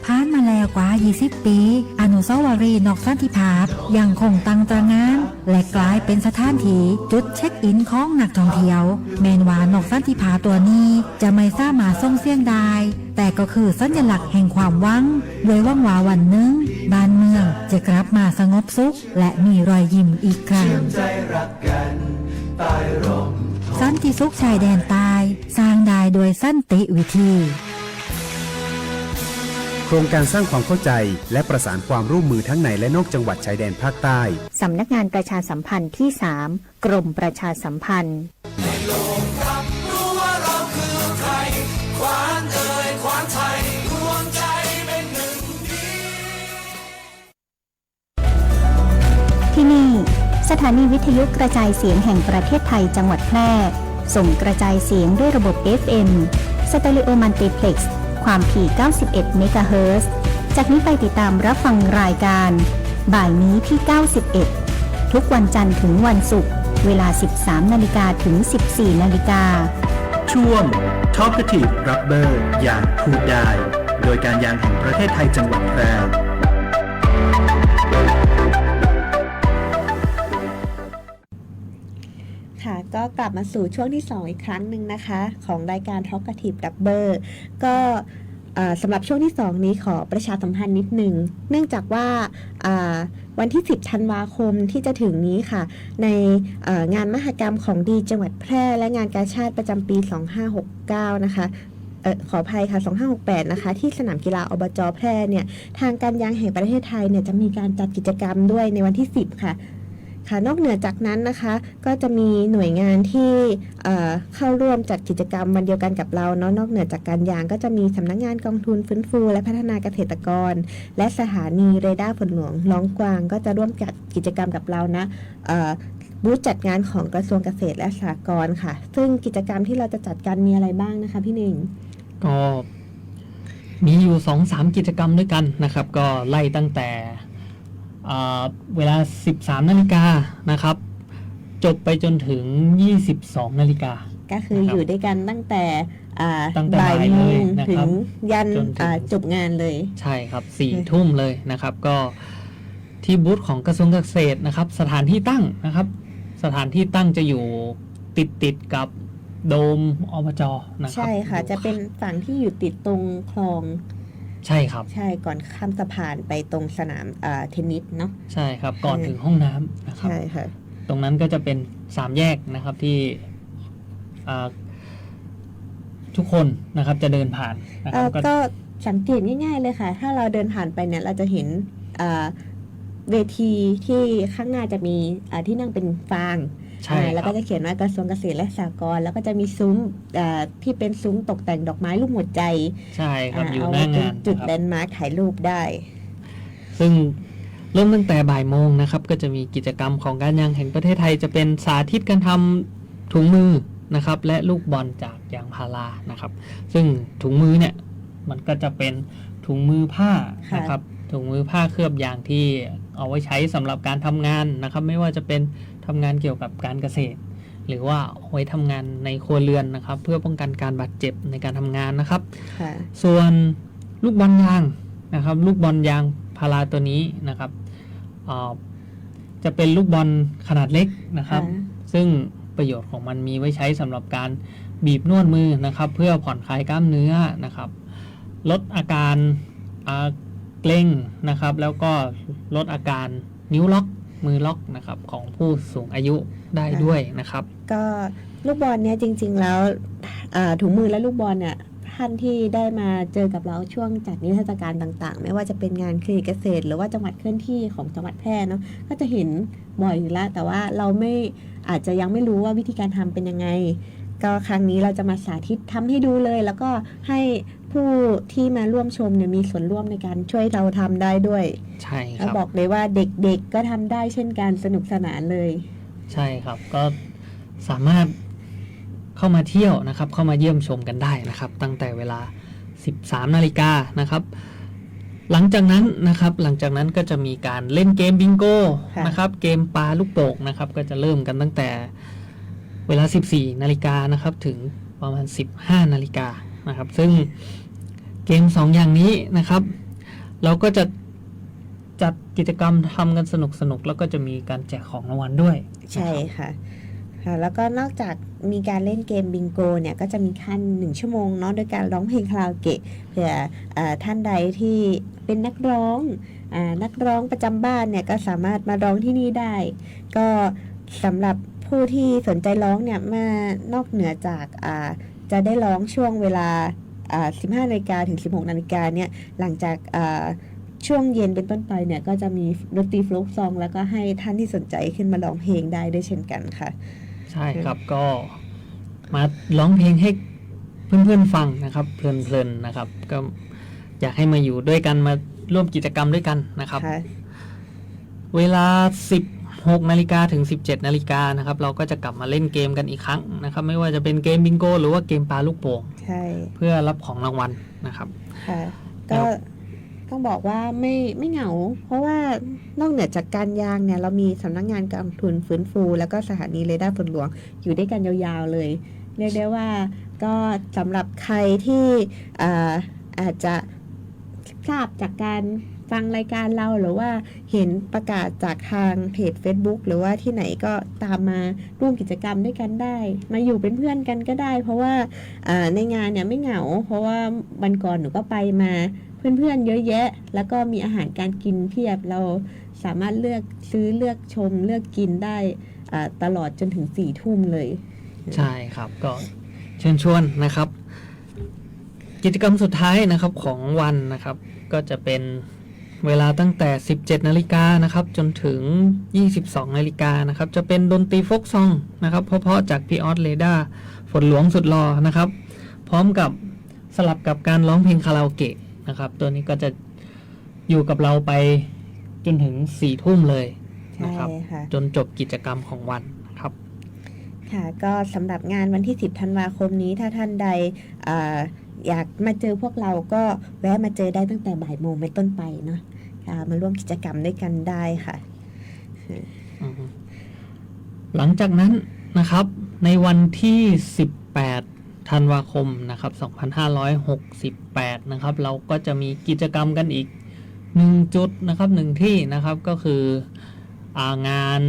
ผ่านมาแล้วกว่า 20 ปีอนุสาวรีย์นกสันติภาพยังคงตั้งตระหง่านและกลายเป็นสถานที่จุดเช็คอินของนักท่องเที่ยวแม้ว่านกสันติภาพตัวนี้จะไม่สามารถส่งเสียงได้แต่ก็คือสัญลักษณ์แห่งความหวังด้วยหวังว่าวันหนึ่งบ้านเมืองจะกลับมาสงบสุขและมีรอยยิ้มอีกครั้งสันติสุขชายแดนใต้สร้างได้โดยสันติวิธีโครงการสร้างความเข้าใจและประสานความร่วมมือทั้งในและนอกจังหวัดชายแดนภาคใต้สำนักงานประชาสัมพันธ์ที่ 3 กรมประชาสัมพันธ์ที่นี่สถานีวิทยุกระจายเสียงแห่งประเทศไทยจังหวัดแพร่ส่งกระจายเสียงด้วยระบบ FM สเตอริโอมัลติเพล็กซ์ความถี่ 91 เมกะเฮิรตซ์จากนี้ไปติดตามรับฟังรายการบ่ายนี้ที่ 91 ทุกวันจันทร์ถึงวันศุกร์เวลา 13 นาฬิกาถึง 14 นาฬิกาช่วง Talkative Rubber อย่างพูดได้โดยการยางแห่งประเทศไทยจังหวัดแพร่ค่ะก็กลับมาสู่ช่วงที่2อีกครั้งหนึ่งนะคะของรายการ Talkative Rubber ก็สำหรับช่วงที่2นี้ขอประชาสัมพันธ์นิดหนึ่งเนื่องจากว่าวันที่10ธันวาคมที่จะถึงนี้ค่ะในงานมหกรรมของดีจังหวัดแพร่และงานกาชาดประจำปี2569นะคะขออภัยค่ะ2568นะคะที่สนามกีฬาอบจ.แพร่เนี่ยทางการยางแห่งประเทศไทยเนี่ยจะมีการจัดกิจกรรมด้วยในวันที่10ค่ะ ค่ะนอกเหนือจากนั้นนะคะก็จะมีหน่วยงานที่เข้าร่วมจัดกิจกรรมวันเดียวกันกับเราเนาะนอกเหนือจากการยางก็จะมีสำนักงานกองทุนฟื้นฟูและพัฒนาเกษตรกรและสถานีเรดาร์ฝนหลวงร้องกวางก็จะร่วมจัดกิจกรรมกับเรานะบูธจัดงานของกระทรวงเกษตรและสหกรณ์ค่ะซึ่งกิจกรรมที่เราจะจัดกันมีอะไรบ้างนะคะพี่เน่งก็มีอยู่ 2-3 กิจกรรมด้วยกันนะครับก็ไล่ตั้งแต่เวลา 13 นาฬิกานะครับจบไปจนถึง 22 นาฬิกาก็คืออยู่ด้วยกันตั้งแต่บ่ายโมงถึงยันจบงานเลยใช่ครับ 4 ทุ่มเลยนะครับก็ที่บูธของกระทรวงเกษตรนะครับสถานที่ตั้งนะครับสถานที่ตั้งจะอยู่ติดกับโดมอบจ.นะครับใช่ค่ะจะเป็นฝั่งที่อยู่ติดตรงคลองใช่ครับใช่ก่อนข้ามสะพานไปตรงสนามเทนนิสเนาะใช่ครับก่อนถึงห้องน้ำนะครับใช่ค่ะตรงนั้นก็จะเป็น3แยกนะครับที่ทุกคนนะครับจะเดินผ่านนะครับก็สังเกตง่ายๆเลยค่ะถ้าเราเดินผ่านไปเนี่ยเราจะเห็นเวทีที่ข้างหน้าจะมีที่นั่งเป็นฟางแล้วก็จะเขียนว่ากระทรวงเกษตรและสหกรณ์แล้วก็จะมีซุ้มที่เป็นซุ้มตกแต่งดอกไม้รูปหัวใจใช่ครับอยู่หน้างานจุดแลนด์มาร์คถ่ายรูปได้ซึ่งเริ่มตั้งแต่บ่ายโมงนะครับก็จะมีกิจกรรมของการยางแห่งประเทศไทยจะเป็นสาธิตการทำถุงมือนะครับและลูกบอลจากยางพารานะครับซึ่งถุงมือเนี่ยมันก็จะเป็นถุงมือผ้านะครับถุงมือผ้าเคลือบยางที่เอาไว้ใช้สำหรับการทำงานนะครับไม่ว่าจะเป็นทำงานเกี่ยวกับการเกษตรหรือว่าเอาไว้ทำงานในครัวเรือนนะครับเพื่อป้องกันการบาดเจ็บในการทำงานนะครับส่วนลูกบอลยางนะครับลูกบอลยางพาราตัวนี้นะครับจะเป็นลูกบอลขนาดเล็กนะครับซึ่งประโยชน์ของมันมีไว้ใช้สำหรับการบีบนวดมือนะครับเพื่อผ่อนคลายกล้ามเนื้อนะครับลดอาการเกร็งนะครับแล้วก็ลดอาการนิ้วล็อกมือล็อกนะครับของผู้สูงอายุได้ด้วยนะครับก็ลูกบอลเนี้ยจริงๆแล้วถุงมือและลูกบอลเนี่ยท่านที่ได้มาเจอกับเราช่วงจัดนิทรรศการต่างๆไม่ว่าจะเป็นงานคลินิกเกษตรหรือว่าจังหวัดเคลื่อนที่ของจังหวัดแพร่เนาะก็จะเห็นบ่อยอยู่แล้วแต่ว่าเราไม่อาจจะยังไม่รู้ว่าวิธีการทำเป็นยังไงก็ครั้งนี้เราจะมาสาธิตทำให้ดูเลยแล้วก็ให้ผู้ที่มาร่วมชมเนี่ยมีส่วนร่วมในการช่วยเราทำได้ด้วยใช่ครับบอกเลยว่าเด็กๆก็ทำได้เช่นกันสนุกสนานเลยใช่ครับก็สามารถเข้ามาเที่ยวนะครับเข้ามาเยี่ยมชมกันได้นะครับตั้งแต่เวลา 13 นาฬิกานะครับหลังจากนั้นก็จะมีการเล่นเกมบิงโกนะครับเกมปลาลูกโป่งนะครับก็จะเริ่มกันตั้งแต่เวลา 14 นาฬิกานะครับถึงประมาณ 15 นาฬิกานะครับซึ่งเกม2อย่างนี้นะครับเราก็จะจัดกิจกรรมทำกันสนุกแล้วก็จะมีการแจกของรางวัลด้วยใช่ค่ะแล้วก็นอกจากมีการเล่นเกมบิงโกเนี่ยก็จะมีขั้น1ชั่วโมงเนาะโดยการร้องเพลงคาราโอเกะเผื่อท่านใดที่เป็นนักร้องประจำบ้านเนี่ยก็สามารถมาร้องที่นี่ได้ก็สำหรับผู้ที่สนใจร้องเนี่ยนอกเหนือจากจะได้ร้องช่วงเวลา15 นาฬิกาถึง 16 นาฬิกาเนี่ยหลังจากช่วงเย็นเป็นต้นไปเนี่ยก็จะมีดนตรีโฟล์คซองแล้วก็ให้ท่านที่สนใจขึ้นมาร้องเพลงได้ด้วยเช่นกันค่ะใช่ครับก็มาร้องเพลงให้เพื่อนๆฟังนะครับเพลินๆนะครับก็อยากให้มาอยู่ด้วยกันมาร่วมกิจกรรมด้วยกันนะครับเวลา 16 นาฬิกาถึง 17 นาฬิกานะครับเราก็จะกลับมาเล่นเกมกันอีกครั้งนะครับไม่ว่าจะเป็นเกมบิงโกหรือว่าเกมปลาลูกโป่งเพื่อรับของรางวัลนะครับก็ต้องบอกว่าไม่เหงาเพราะว่านอกเหนือจากการยางเนี่ยเรามีสำนักงานกองทุนฟื้นฟูแล้วก็สถานีเรดาร์ฝนหลวงอยู่ด้วยกันยาวๆเลยเรียกได้ว่าก็สำหรับใครที่อาจจะทราบจากการฟังรายการเราหรือว่าเห็นประกาศจากทางเพจ Facebook หรือว่าที่ไหนก็ตามมาร่วมกิจกรรมด้วยกันได้มาอยู่เป็นเพื่อนกันก็ได้เพราะว่าในงานเนี่ยไม่เหงาเพราะว่าวันก่อนหนูก็ไปมาเพื่อนๆเยอะแยะแล้วก็มีอาหารการกินเพียบเราสามารถเลือกซื้อเลือกชมเลือกกินได้ตลอดจนถึง 4 ทุ่มเลยใช่ครับก็เชิญชวนนะครับกิจกรรมสุดท้ายนะครับของวันนะครับก็จะเป็น เวลาตั้งแต่ 17 นาฬิกานะครับจนถึง 22 นาฬิกานะครับจะเป็นดนตรีโฟกซองนะครับเพราะๆจากพี่ออสเรดาร์ฝนหลวงสุดหล่อนะครับพร้อมกับสลับกับการร้องเพลงคาราโอเกะนะครับตัวนี้ก็จะอยู่กับเราไปจนถึง 4 ทุ่มเลยนะครับจนจบกิจกรรมของวันนะครับค่ะก็สำหรับงานวันที่ 10 ธันวาคมนี้ถ้าท่านใดอยากมาเจอพวกเราก็แวะมาเจอได้ตั้งแต่บ่ายโมงเป็นต้นไปเนาะมาร่วมกิจกรรมด้วยกันได้ค่ะหลังจากนั้นนะครับในวันที่ 18 ธันวาคมนะครับ 2568 นะครับเราก็จะมีกิจกรรมกันอีก1จุดนะครับ1ที่นะครับก็คืองาน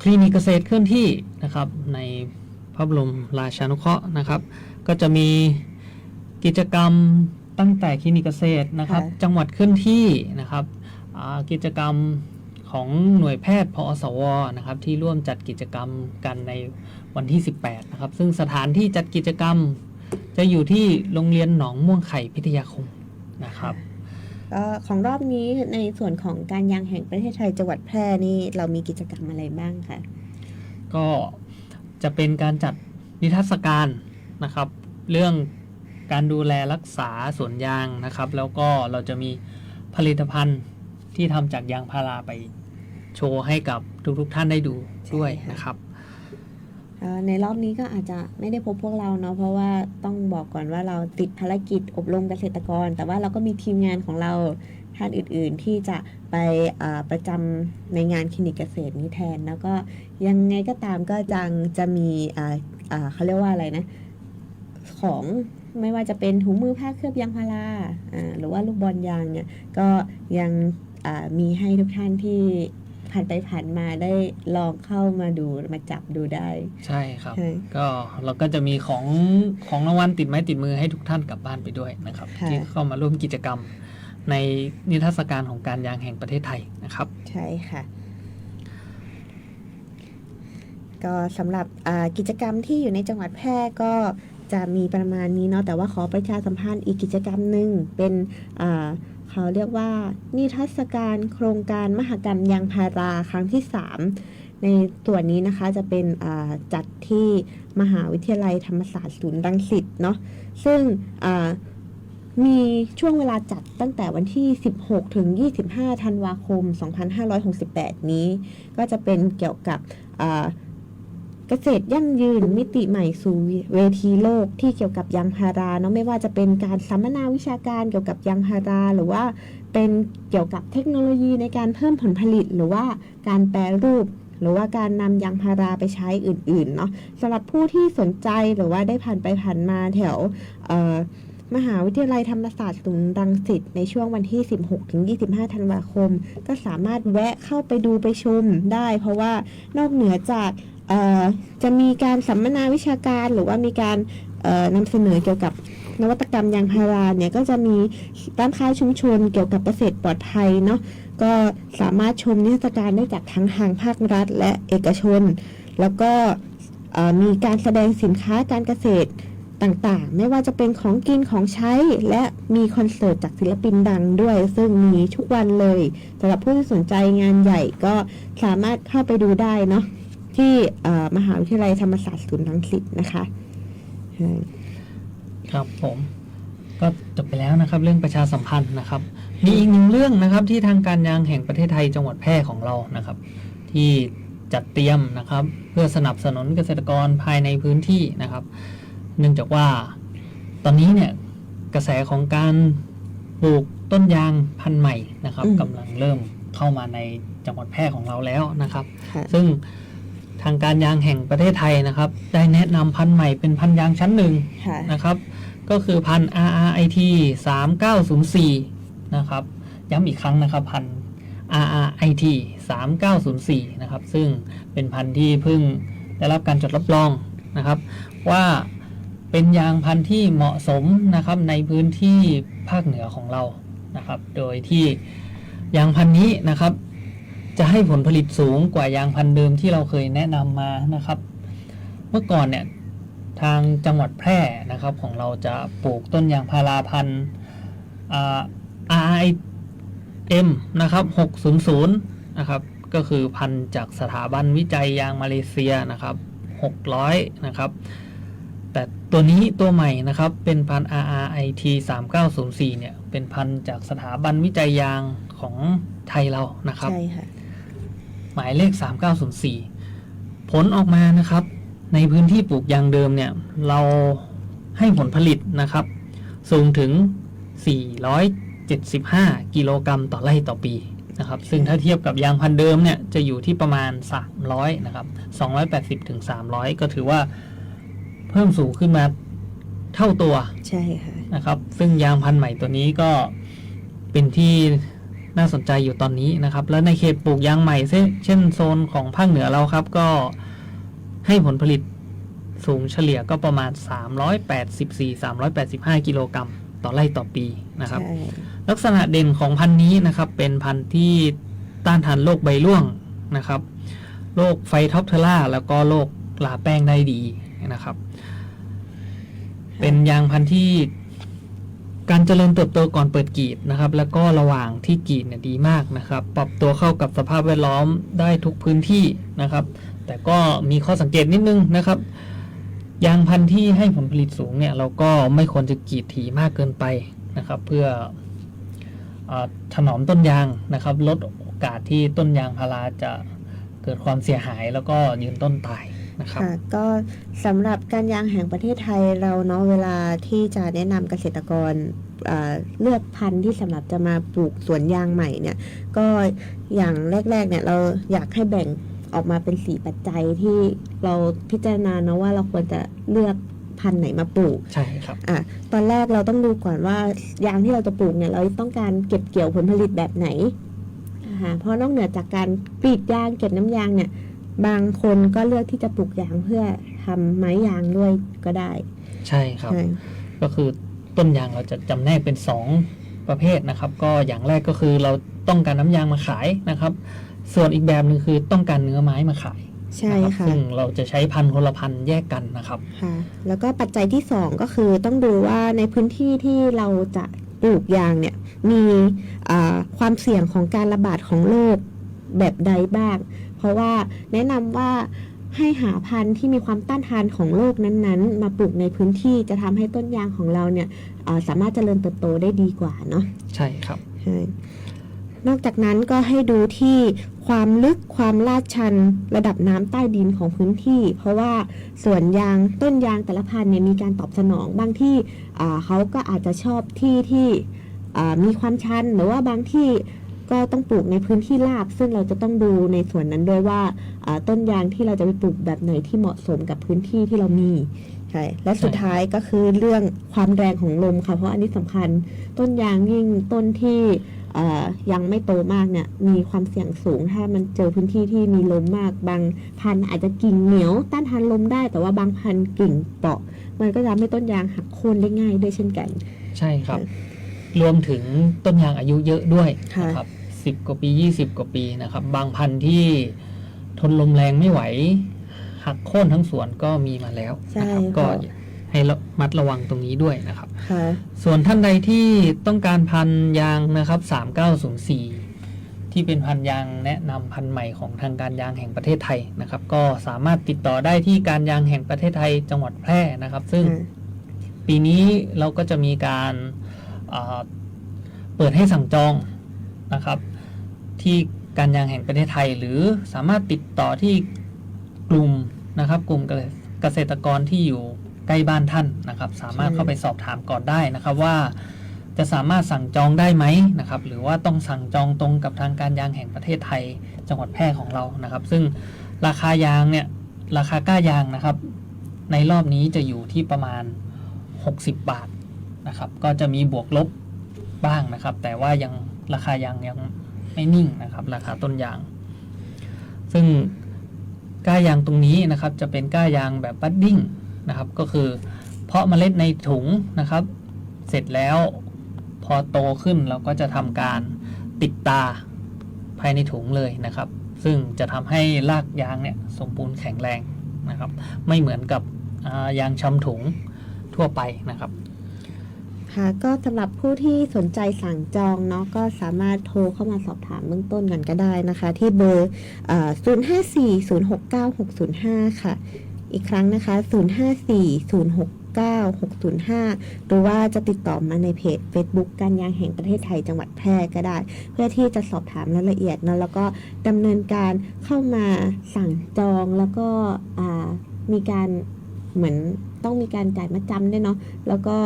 คลินิกเกษตรเคลื่อนที่นะครับในพระบรมราชานุเคราะห์นะครับก็จะมีกิจกรรมตั้งแต่คลินิกเกษตรนะครับจังหวัดเคลื่อนที่นะครับกิจกรรมของหน่วยแพทย์พอสวนะครับที่ร่วมจัดกิจกรรมกันในวันที่ 18 นะครับซึ่งสถานที่จัดกิจกรรมจะอยู่ที่โรงเรียนหนองม่วงไข่พิทยาคมนะครับของรอบนี้ในส่วนของการยางแห่งประเทศไทยจังหวัดแพร่นี่เรามีกิจกรรมอะไรบ้างคะก็จะเป็นการจัดนิทรรศการนะครับเรื่องการดูแลรักษาสวนยางนะครับแล้วก็เราจะมีผลิตภัณฑ์ที่ทำจากยางพาราไปโชว์ให้กับทุกท่านได้ดูด้วยนะครับในรอบนี้ก็อาจจะไม่ได้พบพวกเราเนาะเพราะว่าต้องบอกก่อนว่าเราติดภารกิจอบรมเกษตรกรแต่ว่าเราก็มีทีมงานของเราท่านอื่นๆที่จะไปประจำในงานคลินิกเกษตรนี้แทนแล้วก็ยังไงก็ตามก็จะมีเขาเรียกว่าอะไรนะของไม่ว่าจะเป็นถุงมือผ้าเคลือบยางพาราหรือว่าลูกบอลยางเนี่ยก็ยังมีให้ทุกท่านที่ผ่านไปผ่านมาได้ลองเข้ามาดูมาจับดูได้ใช่ครับก็เราก็จะมีของรางวัลติดไม้ติดมือให้ทุกท่านกลับบ้านไปด้วยนะครับที่เข้ามาร่วมกิจกรรมในนิทรรศการของการยางแห่งประเทศไทยนะครับใช่ค่ะก็สำหรับกิจกรรมที่อยู่ในจังหวัดแพร่ก็จะมีประมาณนี้เนาะแต่ว่าขอประชาสัมพันธ์อีกกิจกรรมหนึ่งเป็นเขาเรียกว่านิทรรศการโครงการมหกรรมยางพาราครั้งที่ 3ในส่วนนี้นะคะจะเป็นจัดที่มหาวิทยาลัยธรรมศาสตร์ศูนย์รังสิตเนาะซึ่งมีช่วงเวลาจัดตั้งแต่วันที่16ถึง25ธันวาคม2568นี้ก็จะเป็นเกี่ยวกับเกษตรยั่งยืนมิติใหม่สู่เวทีโลกที่เกี่ยวกับยางพาราเนาะไม่ว่าจะเป็นการสัมมนาวิชาการเกี่ยวกับยางพาราหรือว่าเป็นเกี่ยวกับเทคโนโลยีในการเพิ่มผลผลิตหรือว่าการแปรรูปหรือว่าการนำยางพาราไปใช้อื่นๆเนาะสำหรับผู้ที่สนใจหรือว่าได้ผ่านไปผ่านมาแถวมหาวิทยาลัยธรรมศาสตร์ศูนย์รังสิตในช่วงวันที่16ถึง25ธันวาคมก็สามารถแวะเข้าไปดูไปชมได้เพราะว่านอกเหนือจากจะมีการสัมมนาวิชาการหรือว่ามีการนำเสนอเกี่ยวกับนวัตกรรมยางพาราเนี่ยก็จะมีร้านค้าชุมชนเกี่ยวกับเกษตรปลอดภัยเนาะก็สามารถชมนิทรรศการได้จากทั้งทางภาครัฐและเอกชนแล้วก็มีการแสดงสินค้าการเกษตรต่างๆไม่ว่าจะเป็นของกินของใช้และมีคอนเสิร์ตจากศิลปินดังด้วยซึ่งมีทุกวันเลยสำหรับผู้ที่สนใจงานใหญ่ก็สามารถเข้าไปดูได้เนาะที่มหาวิทยาลัยธรรมศาสตร์ศูนย์รังสิตนะคะครับผมก็จบไปแล้วนะครับเรื่องประชาสัมพันธ์นะครับมีอีกหนึ่งเรื่องนะครับที่ทางการยางแห่งประเทศไทยจังหวัดแพร่ของเรานะครับที่จัดเตรียมนะครับเพื่อสนับสนุนเกษตรกรภายในพื้นที่นะครับเนื่องจากว่าตอนนี้เนี่ยกระแสของการปลูกต้นยางพันธุ์ใหม่นะครับกำลังเริ่มเข้ามาในจังหวัดแพร่ของเราแล้วนะครับซึ่งทางการยางแห่งประเทศไทยนะครับได้แนะนำพันธุ์ใหม่เป็นพันธุ์ยางชั้นหนึ่งนะครับก็คือพันธุ์ RRIT 3904นะครับย้ำอีกครั้งนะครับพันธุ์ RRIT 3904นะครับซึ่งเป็นพันธุ์ที่เพิ่งได้รับการจดรับรองนะครับว่าเป็นยางพันธุ์ที่เหมาะสมนะครับในพื้นที่ภาคเหนือของเรานะครับโดยที่ยางพันธุ์นี้นะครับจะให้ผลผลิตสูงกว่ายางพันธุ์เดิมที่เราเคยแนะนำมานะครับเมื่อก่อนเนี่ยทางจังหวัดแพร่นะครับของเราจะปลูกต้นยางพาราพันธุ์ M นะครับ600นะครับก็คือพันธุ์จากสถาบันวิจัยยางมาเลเซียนะครับ600นะครับแต่ตัวนี้ตัวใหม่นะครับเป็นพันธุ์ RRIT 3904เนี่ยเป็นพันธุ์จากสถาบันวิจัยยางของไทยเรานะครับใช่ค่ะหมายเลข3904ผลออกมานะครับในพื้นที่ปลูกยางเดิมเนี่ยเราให้ผลผลิตนะครับสูงถึง475กิโลกรัมต่อไร่ต่อปีนะครับซึ่งถ้าเทียบกับยางพันธุ์เดิมเนี่ยจะอยู่ที่ประมาณ300นะครับ280ถึง300ก็ถือว่าเพิ่มสูงขึ้นมาเท่าตัวใช่ค่ะนะครับซึ่งยางพันธุ์ใหม่ตัวนี้ก็เป็นที่น่าสนใจอยู่ตอนนี้นะครับแล้วในเขตปลูกยางใหม่เช่นโซนของภาคเหนือเราครับก็ให้ผลผลิตสูงเฉลี่ยก็ประมาณ384-385กิโลกรัมต่อไร่ต่อปีนะครับลักษณะเด่นของพันธุ์นี้นะครับเป็นพันธุ์ที่ต้านทานโรคใบร่วงนะครับโรคไฟท็อปเทอร่าแล้วก็โรคลาแป้งได้ดีนะครับเป็นยางพันธุ์ที่การเจริญเติบโตก่อนเปิดกรีดนะครับแล้วก็ระหว่างที่กรีดเนี่ยดีมากนะครับปรับตัวเข้ากับสภาพแวดล้อมได้ทุกพื้นที่นะครับแต่ก็มีข้อสังเกตนิดนึงนะครับยางพันธุ์ที่ให้ผลผลิตสูงเนี่ยเราก็ไม่ควรจะกรีดถี่มากเกินไปนะครับเพื่อถนอมต้นยางนะครับลดโอกาสที่ต้นยางพาราจะเกิดความเสียหายแล้วก็ยืนต้นตายนะครับก็สำหรับการยางแห่งประเทศไทยเราเนาะเวลาที่จะแนะนำเกษตรกรเลือกพันธุ์ที่สำหรับจะมาปลูกสวนยางใหม่เนี่ยก็อย่างแรกๆเนี่ยเราอยากให้แบ่งออกมาเป็น4ปัจจัยที่เราพิจารณาเนาะว่าเราควรจะเลือกพันธุ์ไหนมาปลูกใช่ครับตอนแรกเราต้องดูก่อนว่ายางที่เราจะปลูกเนี่ยเราต้องการเก็บเกี่ยวผลผลิตแบบไหนเพราะนอกเหนือจากการกรีดยางเก็บน้ำยางเนี่ยบางคนก็เลือกที่จะปลูกยางเพื่อทำไม้ยางด้วยก็ได้ใช่ครับก็คือต้นยางเราจะจำแนกเป็น2ประเภทนะครับก็อย่างแรกก็คือเราต้องการน้ำยางมาขายนะครับส่วนอีกแบบนึงคือต้องการเนื้อไม้มาขายใช่ค่ะซึ่งเราจะใช้พันธุ์คนละพันธุ์แยกกันนะครับค่ะแล้วก็ปัจจัยที่2ก็คือต้องดูว่าในพื้นที่ที่เราจะปลูกยางเนี่ยมีความเสี่ยงของการระบาดของโรคแบบใดบ้างเพราะว่าแนะนำว่าให้หาพันธุ์ที่มีความต้านทานของโรคนั้นๆมาปลูกในพื้นที่จะทำให้ต้นยางของเราเนี่ยสามารถเจริญเติบโตได้ดีกว่าเนาะใช่ครับใช่นอกจากนั้นก็ให้ดูที่ความลึกความลาดชันระดับน้ำใต้ดินของพื้นที่เพราะว่าสวนยางต้นยางแต่ละพันธุ์เนี่ยมีการตอบสนองบางที่เขาก็อาจจะชอบที่มีความชันหรือว่าบางที่ก็ต้องปลูกในพื้นที่ราบซึ่งเราจะต้องดูในส่วนนั้นด้วยว่าต้นยางที่เราจะไปปลูกแบบไหนที่เหมาะสมกับพื้นที่ที่เรามีใช่และสุดท้ายก็คือเรื่องความแรงของลมค่ะเพราะอันนี้สำคัญต้นยางยิ่งต้นที่ยังไม่โตมากเนี่ยมีความเสี่ยงสูงถ้ามันเจอพื้นที่ที่มีลมมากบางพันธุ์อาจจะกิ่งเหนียวต้านทานลมได้แต่ว่าบางพันธุ์กิ่งเปราะมันก็จะทำให้ต้นยางหักโค่นได้ง่ายด้วยเช่นกันใช่ครับรวมถึงต้นยางอายุเยอะด้วยนะครับ10 กว่าปี20 กว่าปีนะครับบางพันธุ์ที่ทนลมแรงไม่ไหวหักโค่นทั้งสวนก็มีมาแล้วนะครับก็ให้มัดระวังตรงนี้ด้วยนะครับส่วนท่านใดที่ต้องการพันธุ์ยางนะครับ3904ที่เป็นพันธุ์ยางแนะนำพันธุ์ใหม่ของทางการยางแห่งประเทศไทยนะครับก็สามารถติดต่อได้ที่การยางแห่งประเทศไทยจังหวัดแพร่นะครับซึ่งปีนี้เราก็จะมีการเปิดให้สั่งจองนะครับที่การยางแห่งประเทศไทยหรือสามารถติดต่อที่กลุ่มนะครับกลุ่มเกษตรกรที่อยู่ใกล้บ้านท่านนะครับสามารถเข้าไปสอบถามก่อนได้นะครับว่าจะสามารถสั่งจองได้ไหมนะครับหรือว่าต้องสั่งจองตรงกับทางการยางแห่งประเทศไทยจังหวัดแพร่ของเรานะครับซึ่งราคายางเนี่ยราคาก้ายางนะครับในรอบนี้จะอยู่ที่ประมาณ60 บาทนะครับก็จะมีบวกลบบ้างนะครับแต่ว่ายังราคายางยังไม่นิ่งนะครับราคาต้นยางซึ่งก้ายางตรงนี้นะครับจะเป็นก้ายางแบบบัดดิ้งนะครับก็คือเพาะเมล็ดในถุงนะครับเสร็จแล้วพอโตขึ้นเราก็จะทำการติดตาภายในถุงเลยนะครับซึ่งจะทำให้รากยางเนี่ยสมบูรณ์แข็งแรงนะครับไม่เหมือนกับยางชำถุงทั่วไปนะครับ ค่ะก็สำหรับผู้ที่สนใจสั่งจองเนาะก็สามารถโทรเข้ามาสอบถามเบื้องต้นกันก็ได้นะคะที่เบอร์054-069-605 ค่ะอีกครั้งนะคะ054-069-605 หรือว่าจะติดต่อมาในเพจ Facebook การยางแห่งประเทศไทยจังหวัดแพร่ก็ได้เพื่อที่จะสอบถามรายละเอียดนะแล้วก็ดำเนินการเข้ามาสั่งจองแล้วก็มีการเหมือนต้องมีการจ่ายมัดจำด้วยเนาะแล้วก็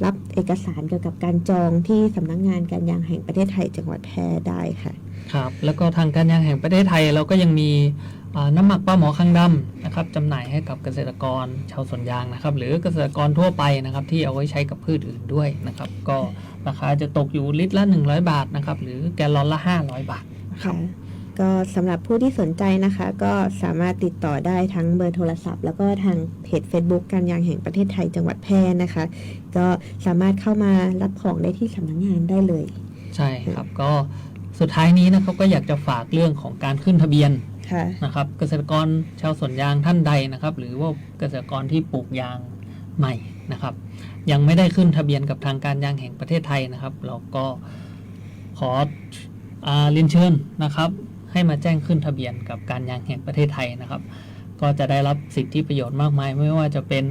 รับเอกสารเกี่ยวกับการจองที่สำนักงานการยางแห่งประเทศไทยจังหวัดแพร่ได้ค่ะครับแล้วก็ทางการยางแห่งประเทศไทยเราก็ยังมีน้ำหมักปลาหมอคางดำนะครับจำหน่ายให้กับเกษตรกรชาวสวนยางนะครับหรือเกษตรกรทั่วไปนะครับที่เอาไว้ใช้กับพืชอื่นด้วยนะครับก็ราคาจะตกอยู่ลิตรละ100 บาทนะครับหรือแกลลอนละ500 บาทครับก็สำหรับผู้ที่สนใจนะคะก็สามารถติดต่อได้ทั้งเบอร์โทรศัพท์แล้วก็ทางเพจ Facebook การยางแห่งประเทศไทยจังหวัดแพร่นะคะก็สามารถเข้ามารับของได้ที่สำนักงานได้เลยใช่ครับก็สุดท้ายนี้นะครับก็อยากจะฝากเรื่องของการขึ้นทะเบียนนะครับเกษตรกรชาวสวนยางท่านใดนะครับหรือว่าเกษตรกรที่ปลูกยางใหม่นะครับยังไม่ได้ขึ้นทะเบียนกับทางการยางแห่งประเทศไทยนะครับเราก็ขอเรียนเชิญนะครับให้มาแจ้งขึ้นทะเบียนกับการยางแห่งประเทศไทยนะครับก็จะได้รับสิทธิประโยชน์มากมายไม่ว่าจะเป็น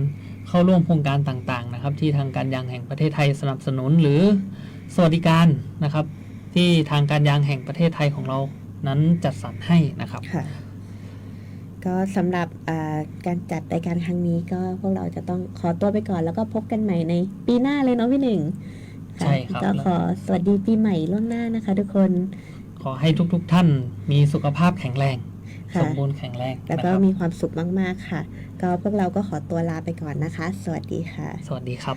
เข้าร่วมโครงการต่างๆนะครับที่ทางการยางแห่งประเทศไทยสนับสนุนหรือสวัสดิการนะครับที่ทางการยางแห่งประเทศไทยของเรานั้นจัดสรรให้นะครับก็สำหรับการจัดรายการครั้งนี้ก็พวกเราจะต้องขอตัวไปก่อนแล้วก็พบกันใหม่ในปีหน้าเลยเนาะพี่หนึ่งใช่ครับก็ขอสวัสดีปีใหม่ล่วงหน้านะคะทุกคนขอให้ทุกท่านมีสุขภาพแข็งแรงสมบูรณ์แข็งแรงแล้วก็มีความสุขมากๆค่ะก็พวกเราก็ขอตัวลาไปก่อนนะคะสวัสดีค่ะสวัสดีครับ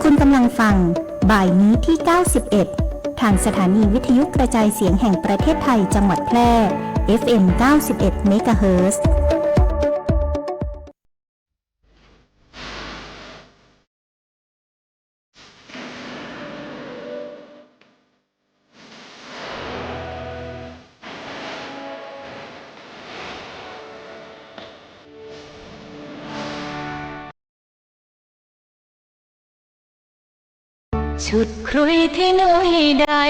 คุณกำลังฟังบ่ายนี้ที่91ทางสถานีวิทยุกระจายเสียงแห่งประเทศไทยจังหวัดแพร่ FM 91 MHzชุดครุยที่นุ้ยได้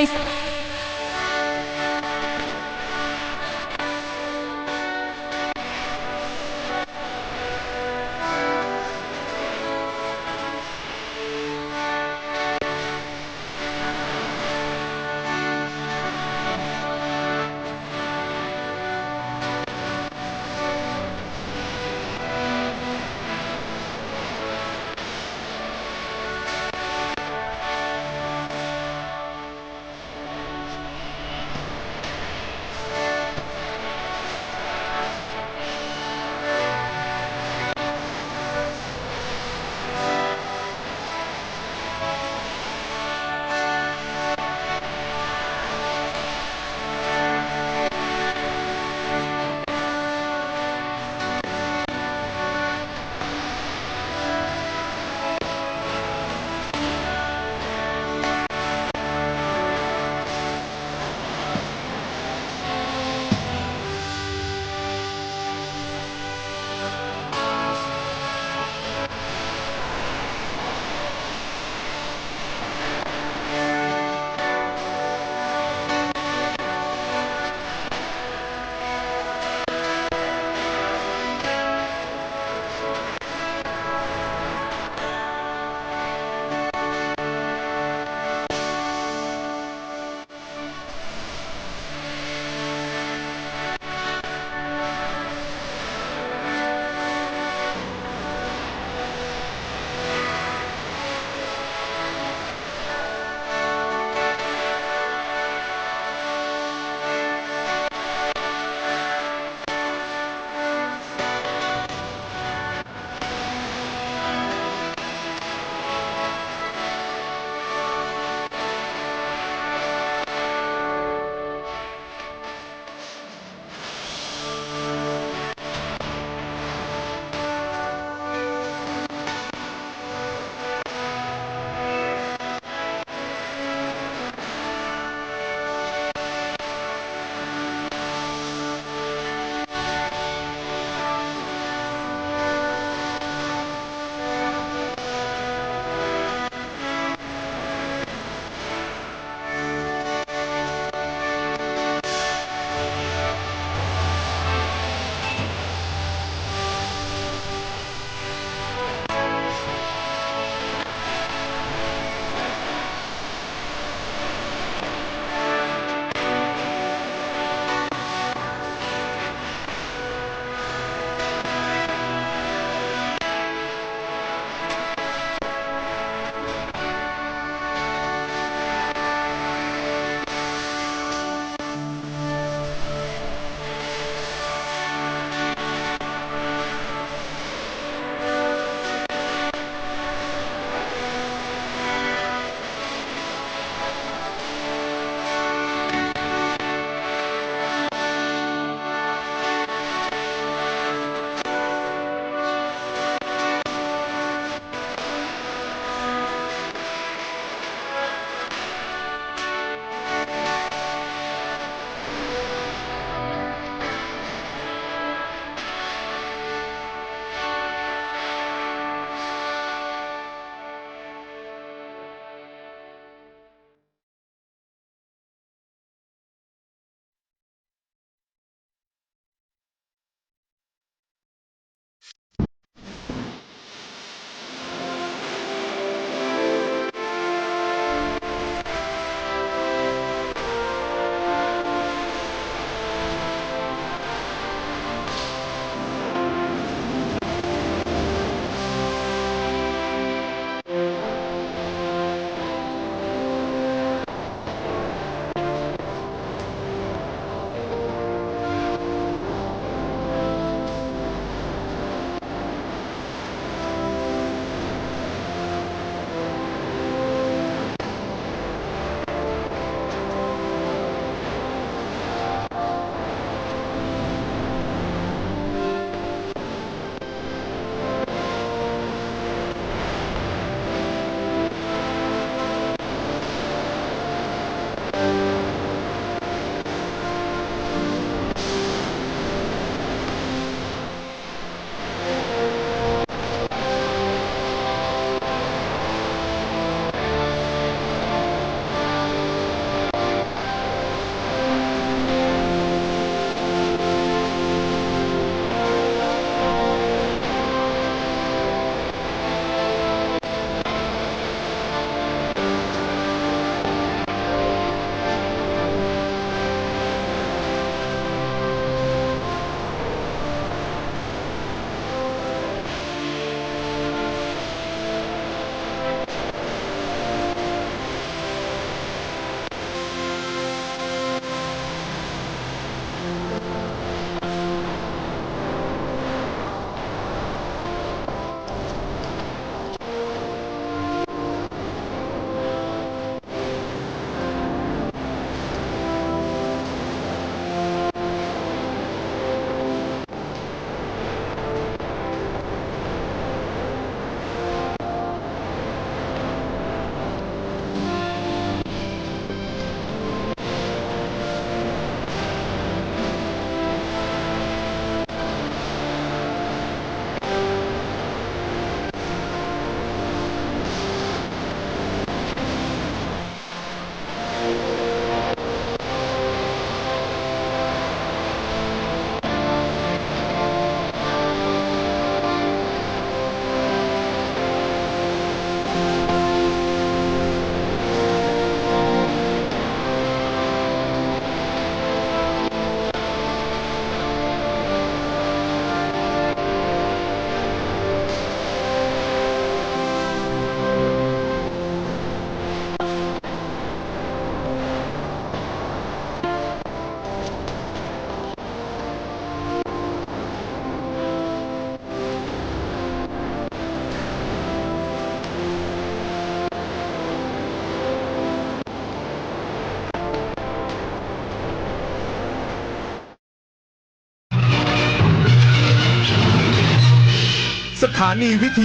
ถานีวิทยุ